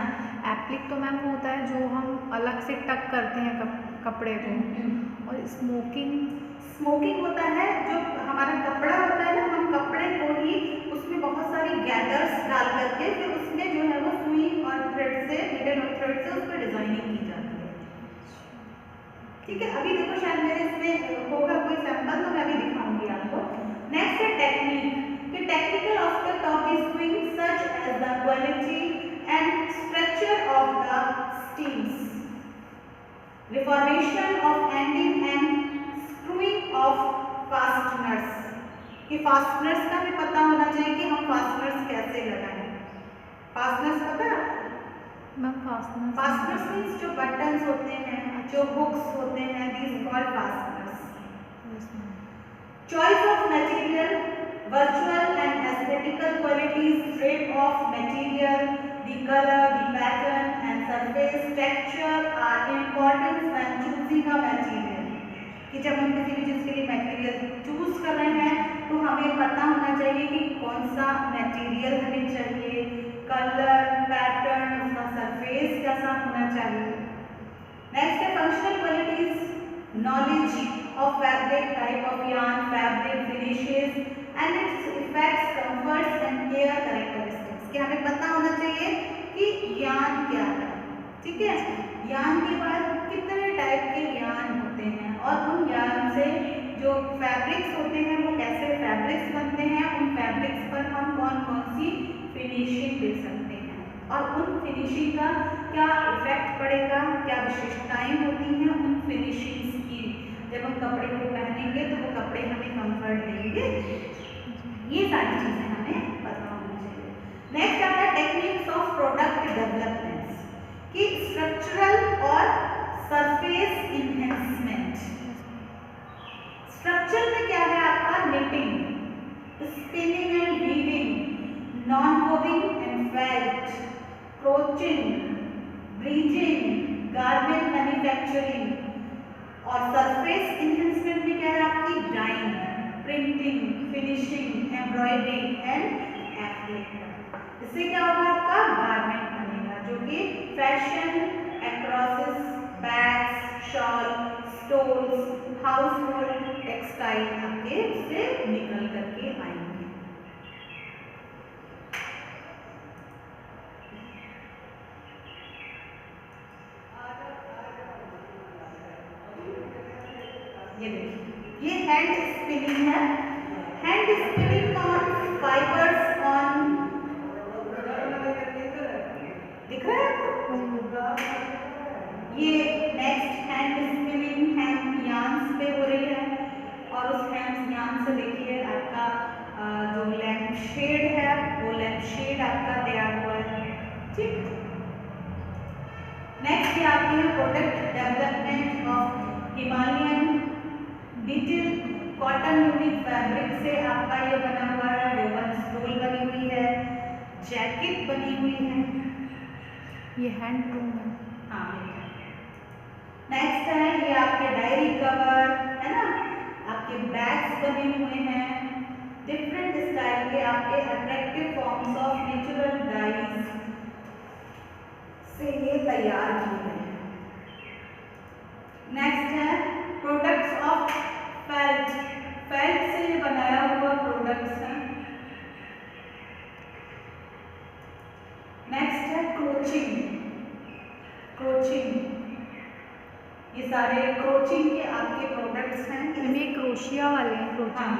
एप्लिक तो ma'am होता है जो हम अलग से टक करते हैं कपड़े को, और स्मोकिंग होता है जो हमारा कपड़ा होता है ना, हम कपड़े को ही उसमें बहुत सारी गैदर्स डाल करके फिर उसमें जो है वो सुई और थ्रेड से, नीडल और थ्रेड से उस पर डिजाइनिंग की जाती है। ठीक है। अभी देखो शायद मेरे इसमें होगा कोई सैंपल तो मैं अभी दिखाऊंगी आपको। नेक्स्ट है टेक्निक, कि technical aspect of the sewing such as the quality and structure of the seams, reformation of ending and screwing of fasteners, कि फास्टनर्स का भी पता होना चाहिए कि हम फास्टनर्स कैसे लगाएं। फास्टनर्स पता है मैम? फास्टनर्स मींस जो बटन्स होते हैं, जो हुक्स होते हैं, these called fasteners. Choice of material, virtual and aesthetical qualities, shape of material, the color, the pattern and surface texture are important when choosing a material, कि जब हम किसी भी चीज़ के लिए मटेरियल चूज कर रहे हैं तो हमें पता होना चाहिए कि कौन सा मटेरियल हमें चाहिए, कलर, पैटर्न, उसका सरफेस कैसा होना चाहिए। नेक्स्ट है functional qualities, knowledge of fabric, type of yarn, fabric finishes and its effects, comforts and care characteristics, कि हमें पता होना चाहिए ठीक है। यान के बाद कितने टाइप के यान होते हैं और उन यान से जो फैब्रिक्स होते हैं वो कैसे फैब्रिक्स बनते हैं, उन फैब्रिक्स पर हम कौन कौन सी फिनिशिंग दे सकते हैं और उन फिनिशिंग का क्या इफेक्ट पड़ेगा, क्या विशेषताएं होती हैं उन फिनिशिंग्स की। जब हम कपड़े को पहनेंगे तो वो कपड़े हमें कंफर्ट देंगे, ये सारी चीजें हमें पता होनी चाहिए। नेक्स्ट आता है टेक्निक्स ऑफ प्रोडक्ट डेवलपमेंट्स की स्ट्रक्चरल और सरफेस इनहेंसमेंट। स्ट्रक्चर में क्या है आपका knitting, spinning and weaving, non woven and felt, crocheting, bleaching, garment manufacturing. और सरफेस इनहेंसमेंट में क्या है आपकी dyeing, printing, finishing, embroidery and applique. इससे क्या होगा आपका गारमेंट बनेगा जो कि fashion, accessories, bags, shawl, stoles, household textile आपके उससे निकल करके आएंगे। ये देखिए ये हैंड स्पिनिंग है, hand spinning on fibres on, दिख रहा है आपको? ये next hand spinning hand yarns पे हो रही है और उस हैंड यान से देखिए आपका जो लैंप शेड है वो लैंप शेड आपका तैयार हुआ है, ठीक। नेक्स्ट ये आती है product development of Himalayan digital cotton unique fabric से आपका ये बना हुआ है, वोवन स्टोल बनी हुई है, जैकेट बनी हुई है, ये हैंडलूम है। हाँ। नेक्स्ट है ये आपके डायरी कवर है ना, आपके बैग्स बने हुए हैं, डिफरेंट स्टाइल के आपके attractive forms of natural dyes से ये तैयार किए गए हैं। नेक्स्ट है प्रोडक्ट्स ऑफ फेल्ट, फेल्ट से ये बनाया हुआ प्रोडक्ट्स हैं। नेक्स्ट है क्रोचिंग, क्रोचिंग, ये सारे क्रोचिंग के आपके प्रोडक्ट्स हैं। इनमें क्रोशिया वाले हैं, क्रोचिंग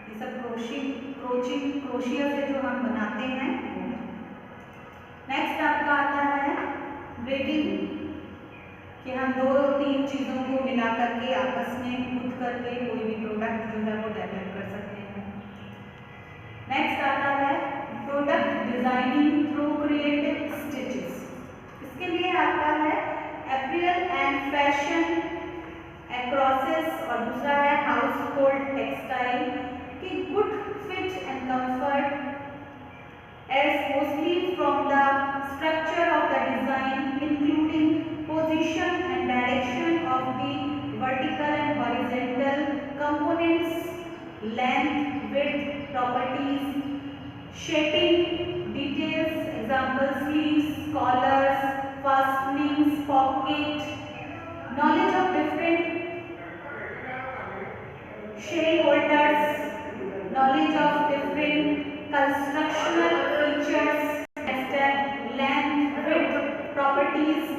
ये सब क्रोचिंग क्रोशिया से जो हम बनाते हैं। नेक्स्ट आपका आता है ब्रेडिंग, कि हम 2-3 चीज़ों को मिला करके आपस में गूंथ करके कोई भी प्रोडक्ट जो है वो डेवलप कर सकते हैं। नेक्स्ट आता है product designing through creative stitches, इसके लिए आता है एप्रियल एंड फैशन एक्रोसिस और दूसरा है हाउस होल्ड टेक्सटाइल की good fit and comfort as mostly from the structure of the design including position and direction of the vertical and horizontal components, length, width, properties, shaping details, example sleeves, collars, fastenings, pocket, knowledge of different shell holders, knowledge of different constructional features, length, width, properties,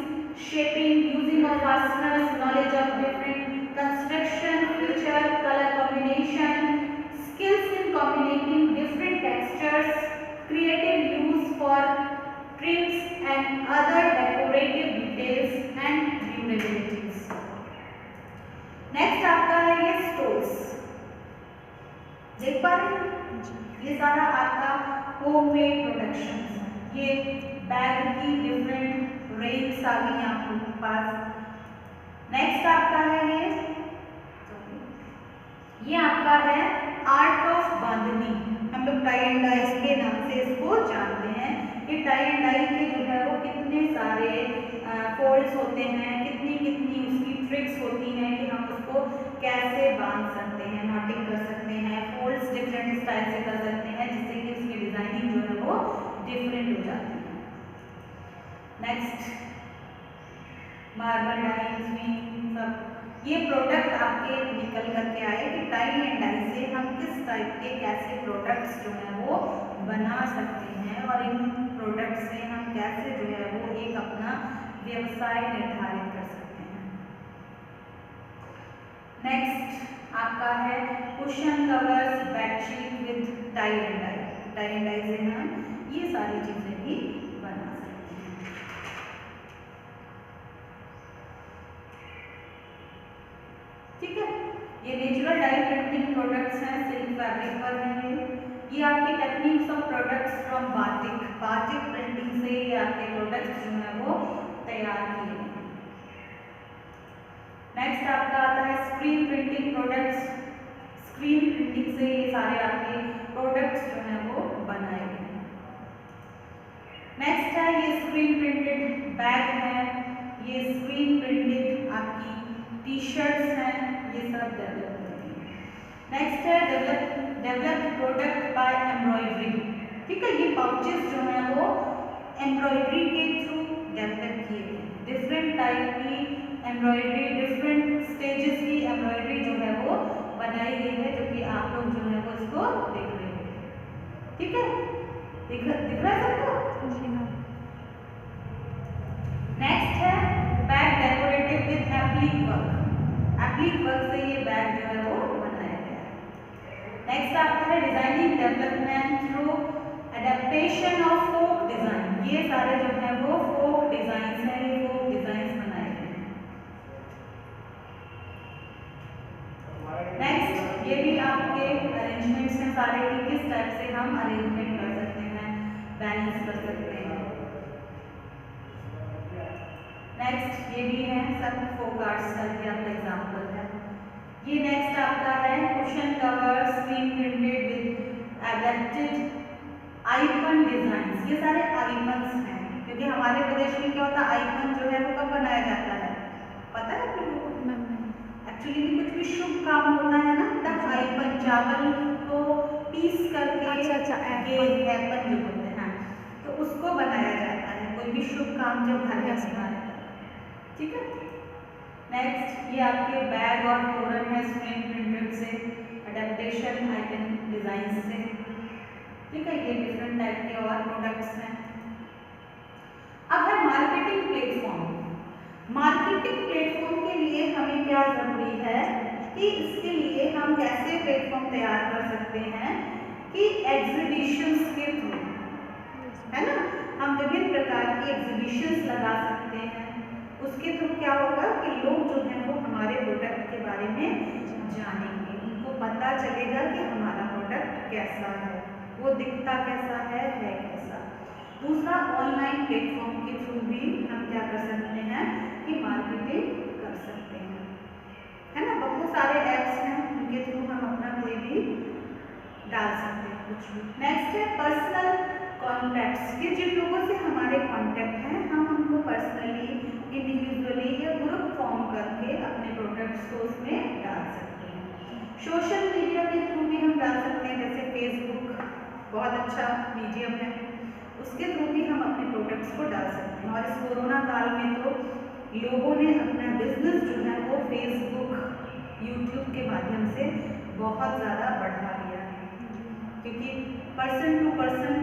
shaping, using of fasteners, knowledge of different construction feature, color combination, skills in combinating different textures, creative use for trims and other decorative details and durabilities. Next आपका है ये stoles, देख पा रहे हैं ये सारा आपका होममेड प्रोडक्शंस है। ये बैग की डिफरेंट रेंज आ गई आप लोगों के पास। नेक्स्ट आपका है ये आपका है आर्ट ऑफ बांधनी, हम लोग टाई एंड डाई के नाम से इसको जानते हैं। कि टाई एंड डाई के जो है वो कितने सारे फोल्ड्स होते हैं, कितनी कितनी उसकी ट्रिक्स होती हैं कि हम उसको कैसे बांध सकते हैं, नॉटिंग कर सकते हैं, फोल्ड्स डिफरेंट स्टाइल से कर सकते हैं जिससे कि उसकी डिजाइनिंग जो है वो डिफरेंट हो जाती है। नेक्स्ट मार्बल डाइंग में सब ये प्रोडक्ट आपके निकल करके आए कि टाई एंड डाई से हम किस टाइप के कैसे प्रोडक्ट्स जो है वो बना सकते हैं और इन प्रोडक्ट से हम कैसे जो है वो एक अपना व्यवसाय निर्धारित कर सकते हैं। नेक्स्ट आपका है cushion covers, bedsheet with tie and dye से हम ये सारी चीजें भी बना सकते हैं। ठीक है, ये नेचुरल डाई प्रिंटिंग प्रोडक्ट्स हैं, सिल्क फैब्रिक पर हैं ये आपके techniques of products from batik printing से ये आपके प्रोडक्ट्स जो है वो तैयार किए हैं। नेक्स्ट आपका आता है screen printing products, screen printing से ये सारे आपके प्रोडक्ट्स जो हैं वो बनाए गए हैं। नेक्स्ट है ये स्क्रीन प्रिंटेड बैग है, ये स्क्रीन प्रिंटेड आपकी टी शर्ट्स हैं, ये सब डेवलप होती है। नेक्स्ट है डेवलप प्रोडक्ट बाय एम्ब्रॉयडरी। ठीक है, ये पाउचेस जो हैं वो एम्ब्रॉयडरी के थ्रू डेवलप किए गए हैं। डिफरेंट टाइप की एम्ब्रॉयडरी, डिफरेंट स्टेजेस की एम्ब्रॉयडरी जो है वो बनाई गई है, जो कि आप लोग जो है वो इसको देख रहे हैं। ठीक है, दिख रहा है सबको? जी हाँ। नेक्स्ट है bag decorated with applique work से ये बैग जो है वो बनाया गया है। नेक्स्ट आपका है designing development through adaptation of folk design. ये सारे जो है वो फोक डिजाइंस हैं, ये फोक डिजाइंस बनाए गए हैं। नेक्स्ट ये भी आपके अरेंजमेंट्स हैं सारे कि किस टाइप से हम अरेंजमेंट कर सकते हैं, बैलेंस कर सकते हैं। नेक्स्ट ये भी है सब फोक आर्ट्स का भी आपका एग्जाम्पल है। ये नेक्स्ट आपका है cushion cover screen printed with adapted icon designs. ये सारे आइकन्स हैं, क्योंकि हमारे प्रदेश में क्या होता है आइकन जो है वो कब बनाया जाता है पता है आप लोगों को? एक्चुअली कुछ भी शुभ काम होता है ना तब आइकन चावल को पीस करके एप्पल जो होते हैं तो उसको बनाया जाता है, कोई भी शुभ काम जब घर में होता है। ठीक है, नेक्स्ट ये आपके बैग और तोरण है स्क्रीन प्रिंटेड से, एडेप्टेशन आइकन डिजाइन से। ठीक है, ये डिफरेंट टाइप के और प्रोडक्ट्स हैं। अब है मार्केटिंग प्लेटफॉर्म। मार्केटिंग प्लेटफॉर्म के लिए हमें क्या जरूरी है कि इसके लिए हम कैसे प्लेटफॉर्म तैयार कर सकते हैं कि एग्जीबिशंस के थ्रू, है ना, हम विभिन्न प्रकार की एग्जीबिशंस लगा सकते हैं। उसके थ्रू क्या होगा कि लोग जो हैं वो हमारे प्रोडक्ट के बारे में जानेंगे, उनको पता चलेगा कि हमारा प्रोडक्ट कैसा है, वो दिखता कैसा है कैसा। दूसरा ऑनलाइन प्लेटफॉर्म के थ्रू भी हम क्या कर सकते हैं कि मार्केटिंग कर सकते हैं, है ना। बहुत सारे ऐप्स हैं उनके थ्रू हम अपना कोई भी डाल सकते हैं कुछ भी। नेक्स्ट है पर्सनल कॉन्टैक्ट्स, कि जिन लोगों से हमारे कॉन्टैक्ट हैं हम उनको पर्सनली इंडिविजुअली या ग्रुप फॉर्म करके अपने प्रोडक्ट्स को उसमें डाल सकते हैं। सोशल मीडिया के थ्रू भी हम डाल सकते हैं, जैसे फेसबुक बहुत अच्छा मीडियम है, उसके थ्रू भी हम अपने प्रोडक्ट्स को डाल सकते हैं। और इस कोरोना काल में तो लोगों ने अपना बिजनेस जो है वो फेसबुक यूट्यूब के माध्यम से बहुत ज़्यादा बढ़ा लिया है, क्योंकि पर्सन टू पर्सन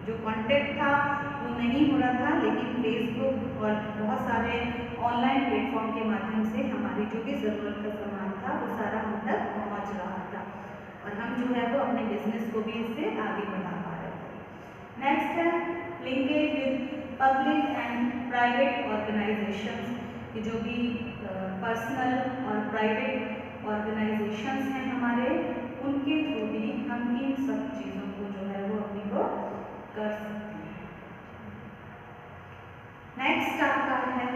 जो कांटेक्ट था वो नहीं हो रहा था, लेकिन फेसबुक और बहुत सारे ऑनलाइन प्लेटफॉर्म के माध्यम से हमारी जो भी ज़रूरत का सामान था वो सारा हम तक पहुंच रहा था और हम जो है वो अपने बिजनेस को भी इससे आगे बढ़ा पा रहे थे। नेक्स्ट है linkage with public and private organisations, कि जो भी पर्सनल और प्राइवेट ऑर्गेनाइजेशंस हैं हमारे, उनके थ्रू भी हम इन सब चीज़ों को जो है वो अपनी को कर सकते हैं। नेक्स्ट आपका है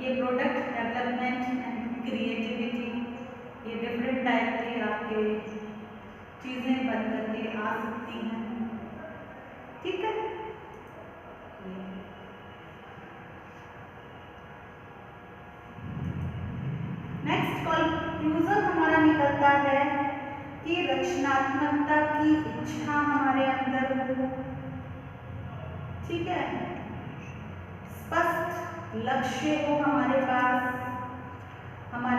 ये प्रोडक्ट डेवलपमेंट एंड क्रिएटिविटी। ये डिफरेंट टाइप के आपके चीज़ें बन करके आ सकती हैं। ठीक है, नेक्स्ट कंक्लूजन हमारा निकलता है कि रचनात्मकता की इच्छा हमारे अंदर हो। ठीक है, स्पष्ट लक्ष्य हो हमारे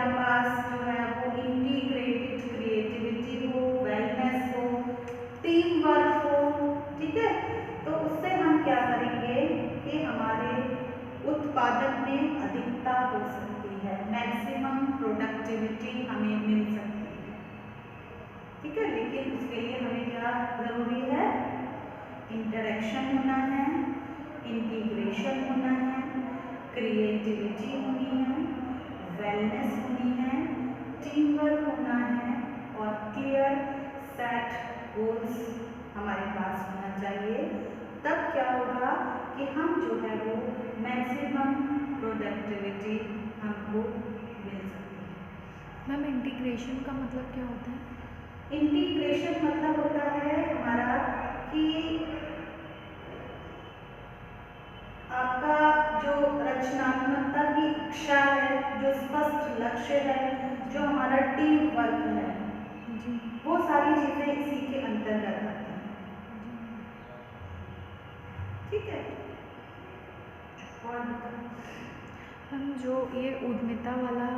पास जो है वो इंटीग्रेटेड क्रिएटिविटी हो, वेलनेस हो, टीम वर्क हो। ठीक है, तो उससे हम क्या करेंगे कि हमारे प्रोडक्टिविटी हमें मिल सकती है। ठीक है, लेकिन उसके लिए हमें क्या जरूरी है? इंटरेक्शन होना है, इंटीग्रेशन होना है, क्रिएटिविटी होनी है, वेलनेस होनी है, टीम वर्क होना है और क्लियर सेट गोल्स हमारे पास होना चाहिए। तब क्या होगा कि हम जो है वो मैक्सिमम प्रोडक्टिविटी हमको मिल सकती है। मैम इंटीग्रेशन का मतलब क्या होता है? इंटीग्रेशन मतलब होता है हमारा कि आपका जो रचनात्मकता की इच्छा है, जो स्पष्ट लक्ष्य है, जो हमारा टीम वर्क है, वो सारी चीजें इसी के अंतर्गत आती हैं। ठीक है, और हम जो ये उद्यमिता वाला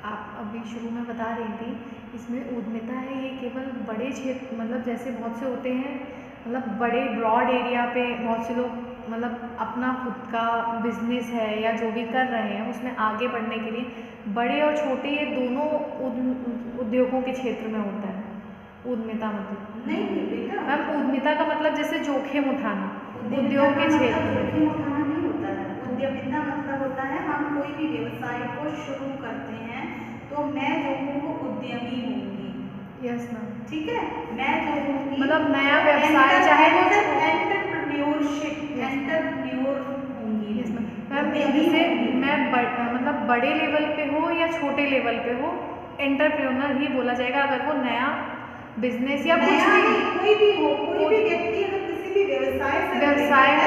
आप अभी शुरू में बता रही थी, इसमें उद्यमिता है ये केवल बड़े क्षेत्र, मतलब जैसे बहुत से होते हैं, मतलब बड़े ब्रॉड एरिया पे बहुत से लोग मतलब अपना खुद का बिजनेस है या जो भी कर रहे हैं उसमें आगे बढ़ने के लिए बड़े और छोटे ये दोनों उद्योगों के क्षेत्र में होता है उद्यमिता। मतलब नहीं बेटा, मैम उद्यमिता का मतलब जैसे जोखिम उठाना उद्यमिता उद्योग का के मतलब क्षेत्र में। जोखिम उठाना नहीं होता है। उद्यमिता मतलब होता है हम कोई भी व्यवसाय को शुरू करते हैं तो मैं जो हूँ वो उद्यमी होंगी। Yes ma'am. ठीक है, मैं जो होंगी मतलब नया व्यवसाय चाहे वो एंटरप्रेन्योरशिप, एंटरप्रेन्योर होंगी। Yes ma'am. जैसे मैं मतलब बड़े लेवल पे हो या छोटे लेवल पे हो, एंटरप्रेन्योर ही बोला जाएगा अगर वो नया बिजनेस या कुछ भी कोई भी हो, कोई भी व्यक्ति अगर किसी भी व्यवसाय से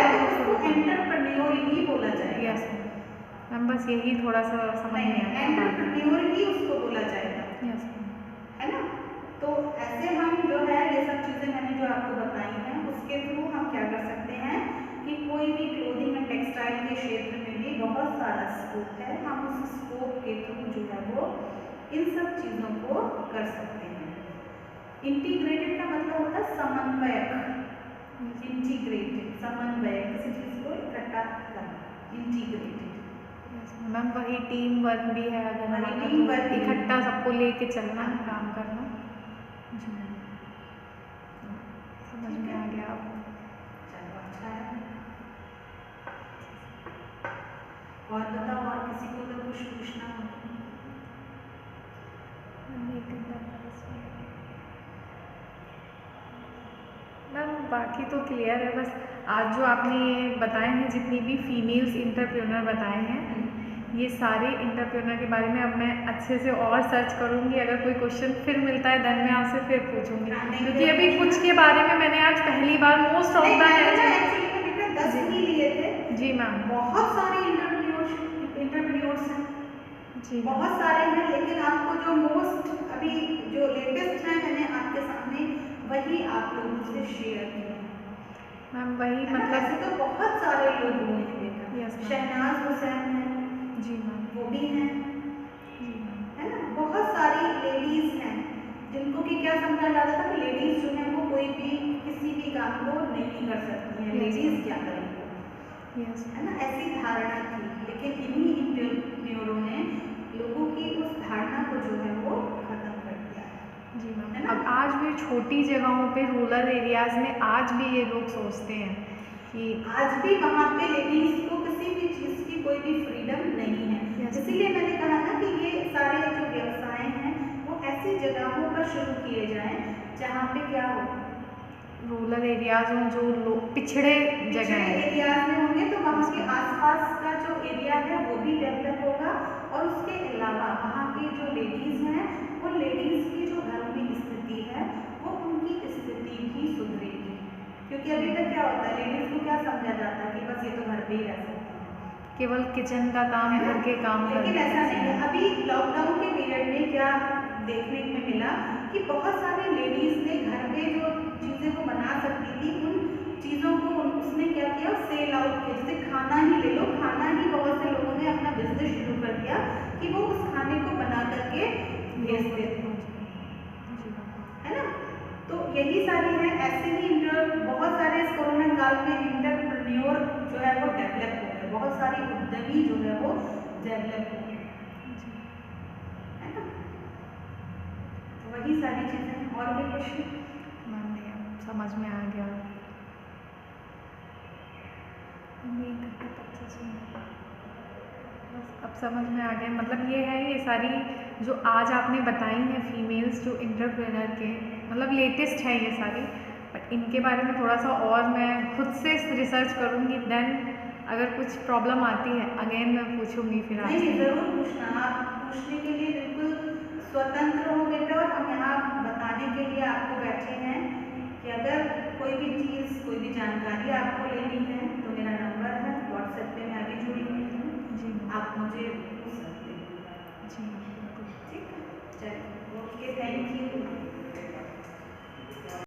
तो उसको एंटरप्रेन्योर ही बोला जाएगा। यस मैम, बस यही थोड़ा सा समझ में आया। एंटरप्रेन्योर ही उसको बोला जाएगा। यस है ना। तो ऐसे हम जो है ये सब चीजें मैंने जो आपको बताई हैं उसके थ्रू हम क्या कर सकते हैं कि कोई भी क्लोथिंग एंड टेक्सटाइल के क्षेत्र में भी बहुत सारा स्कोप है। हम उस स्कोप के थ्रू जो है वो इन सब चीजों को कर सकते हैं। इंटीग्रेटेड का मतलब होता है समन्वयक। इंटीग्रेटेड समन्वयक, किसी चीज को इकट्ठा करना, इंटीग्रेटेड। मैम वही टीम वर्क भी है, अगर टीम वर्क इकट्ठा सबको लेके चलना, काम करना। जी समझ में आ गया। चलो अच्छा है। और बताओ, और किसी को अगर कुछ पूछना हो तो। मैम बाकी तो क्लियर है, बस आज जो आपने ये बताए हैं जितनी भी फीमेल्स इंटरप्रेन्योर बताए हैं, ये सारे इंटरप्रेन्योर के बारे में अब मैं अच्छे से और सर्च करूँगी। अगर कोई क्वेश्चन फिर मिलता है देन मैं आपसे फिर पूछूंगी, क्योंकि अभी कुछ के बारे में मैंने आज पहली बार मोस्ट ऑफ द है 10 ही लिए थे। जी मैम, बहुत सारे इंटरप्रेन्योर्स हैं जी बहुत सारे हैं, लेकिन आपको जो मोस्ट अभी जो लेटेस्ट है मैंने आपके सामने वही आप लोगों से शेयर किया मैम। वही मतलब ऐसे तो बहुत सारे लोग हुए हैं बेटा। यस शहनाज हुसैन है, जी मैम, वो भी हैं, जी मैम, है ना। बहुत सारी लेडीज हैं जिनको कि क्या समझा जाता था कि लेडीज जो है वो कोई भी किसी भी काम को नहीं कर सकती हैं, लेडीज क्या करेंगी, यस है ना, ऐसी धारणा थी। लेकिन इन्हीं इंटरप्रेन्योरों ने लोगों की उस धारणा को जो है वो खत्म कर दिया है। जी मैम। अब आज भी छोटी जगहों पे रूरल एरियाज में आज भी ये लोग सोचते हैं कि आज भी वहाँ पे लेडीज को किसी भी चीज़ की कोई भी फ्रीडम नहीं है। इसीलिए मैंने कहा ना कि ये सारे जो व्यवसाय हैं वो ऐसी जगहों पर शुरू किए जाएं जहाँ पे क्या हो, रूरल एरियाज में जो लोग पिछड़े जगह एरियाज में होंगे तो वहाँ के आसपास का जो एरिया है वो भी डेवलप होगा और उसके अलावा वहाँ की जो लेडीज हैं वो लेडीज की जो घर में स्थिति है वो उनकी स्थिति भी सुधरेगी। क्योंकि अभी तक क्या होता है, लेडीज को क्या समझा जाता है कि बस ये तो घर पे ही रह सकती है, केवल किचन का काम, घर के काम। लेकिन ऐसा नहीं है। अभी लॉकडाउन के पीरियड में क्या देखने में मिला कि बहुत सारे लेडीज ने घर पे जो चीज़ें वो बना सकती थी उन चीज़ों को उसने क्या किया, सेल आउट किया। जैसे खाना ही ले लो, खाना ही बहुत से लोगों ने अपना बिजनेस शुरू कर दिया कि वो उस खाने को बना करके भेजते थे, है ना। तो यही सारी है। ऐसे ही बहुत सारे इस कोरोना काल में इंटरप्रेन्योर जो है वो डेवलप हो गए, बहुत सारी उद्यमी जो है वो डेवलप हो गए, है ना। सारी चीज़ें। और कोई क्वेश्चन? मैम नहीं, अब समझ में आ गया। बस अब समझ में आ गया। मतलब ये है, ये सारी जो आज आपने बताई हैं फीमेल्स जो एंटरप्रेन्योर के, मतलब लेटेस्ट है ये सारी, बट इनके बारे में थोड़ा सा और मैं खुद से रिसर्च करूँगी। देन अगर कुछ प्रॉब्लम आती है अगेन मैं पूछूंगी फिर नहीं आपसे। ज़रूर पूछना, आप पूछने के लिए बिल्कुल स्वतंत्र हो बेटा। और हम यहाँ बताने के लिए आपको बैठे हैं कि अगर कोई भी चीज़, कोई भी जानकारी आपको लेनी है तो मेरा नंबर है, व्हाट्सएप पे मैं अभी जुड़ी हुई हूँ, जी आप मुझे पूछ सकते हैं। जी बिल्कुल। ठीक है, चलिए, ओके, थैंक यू।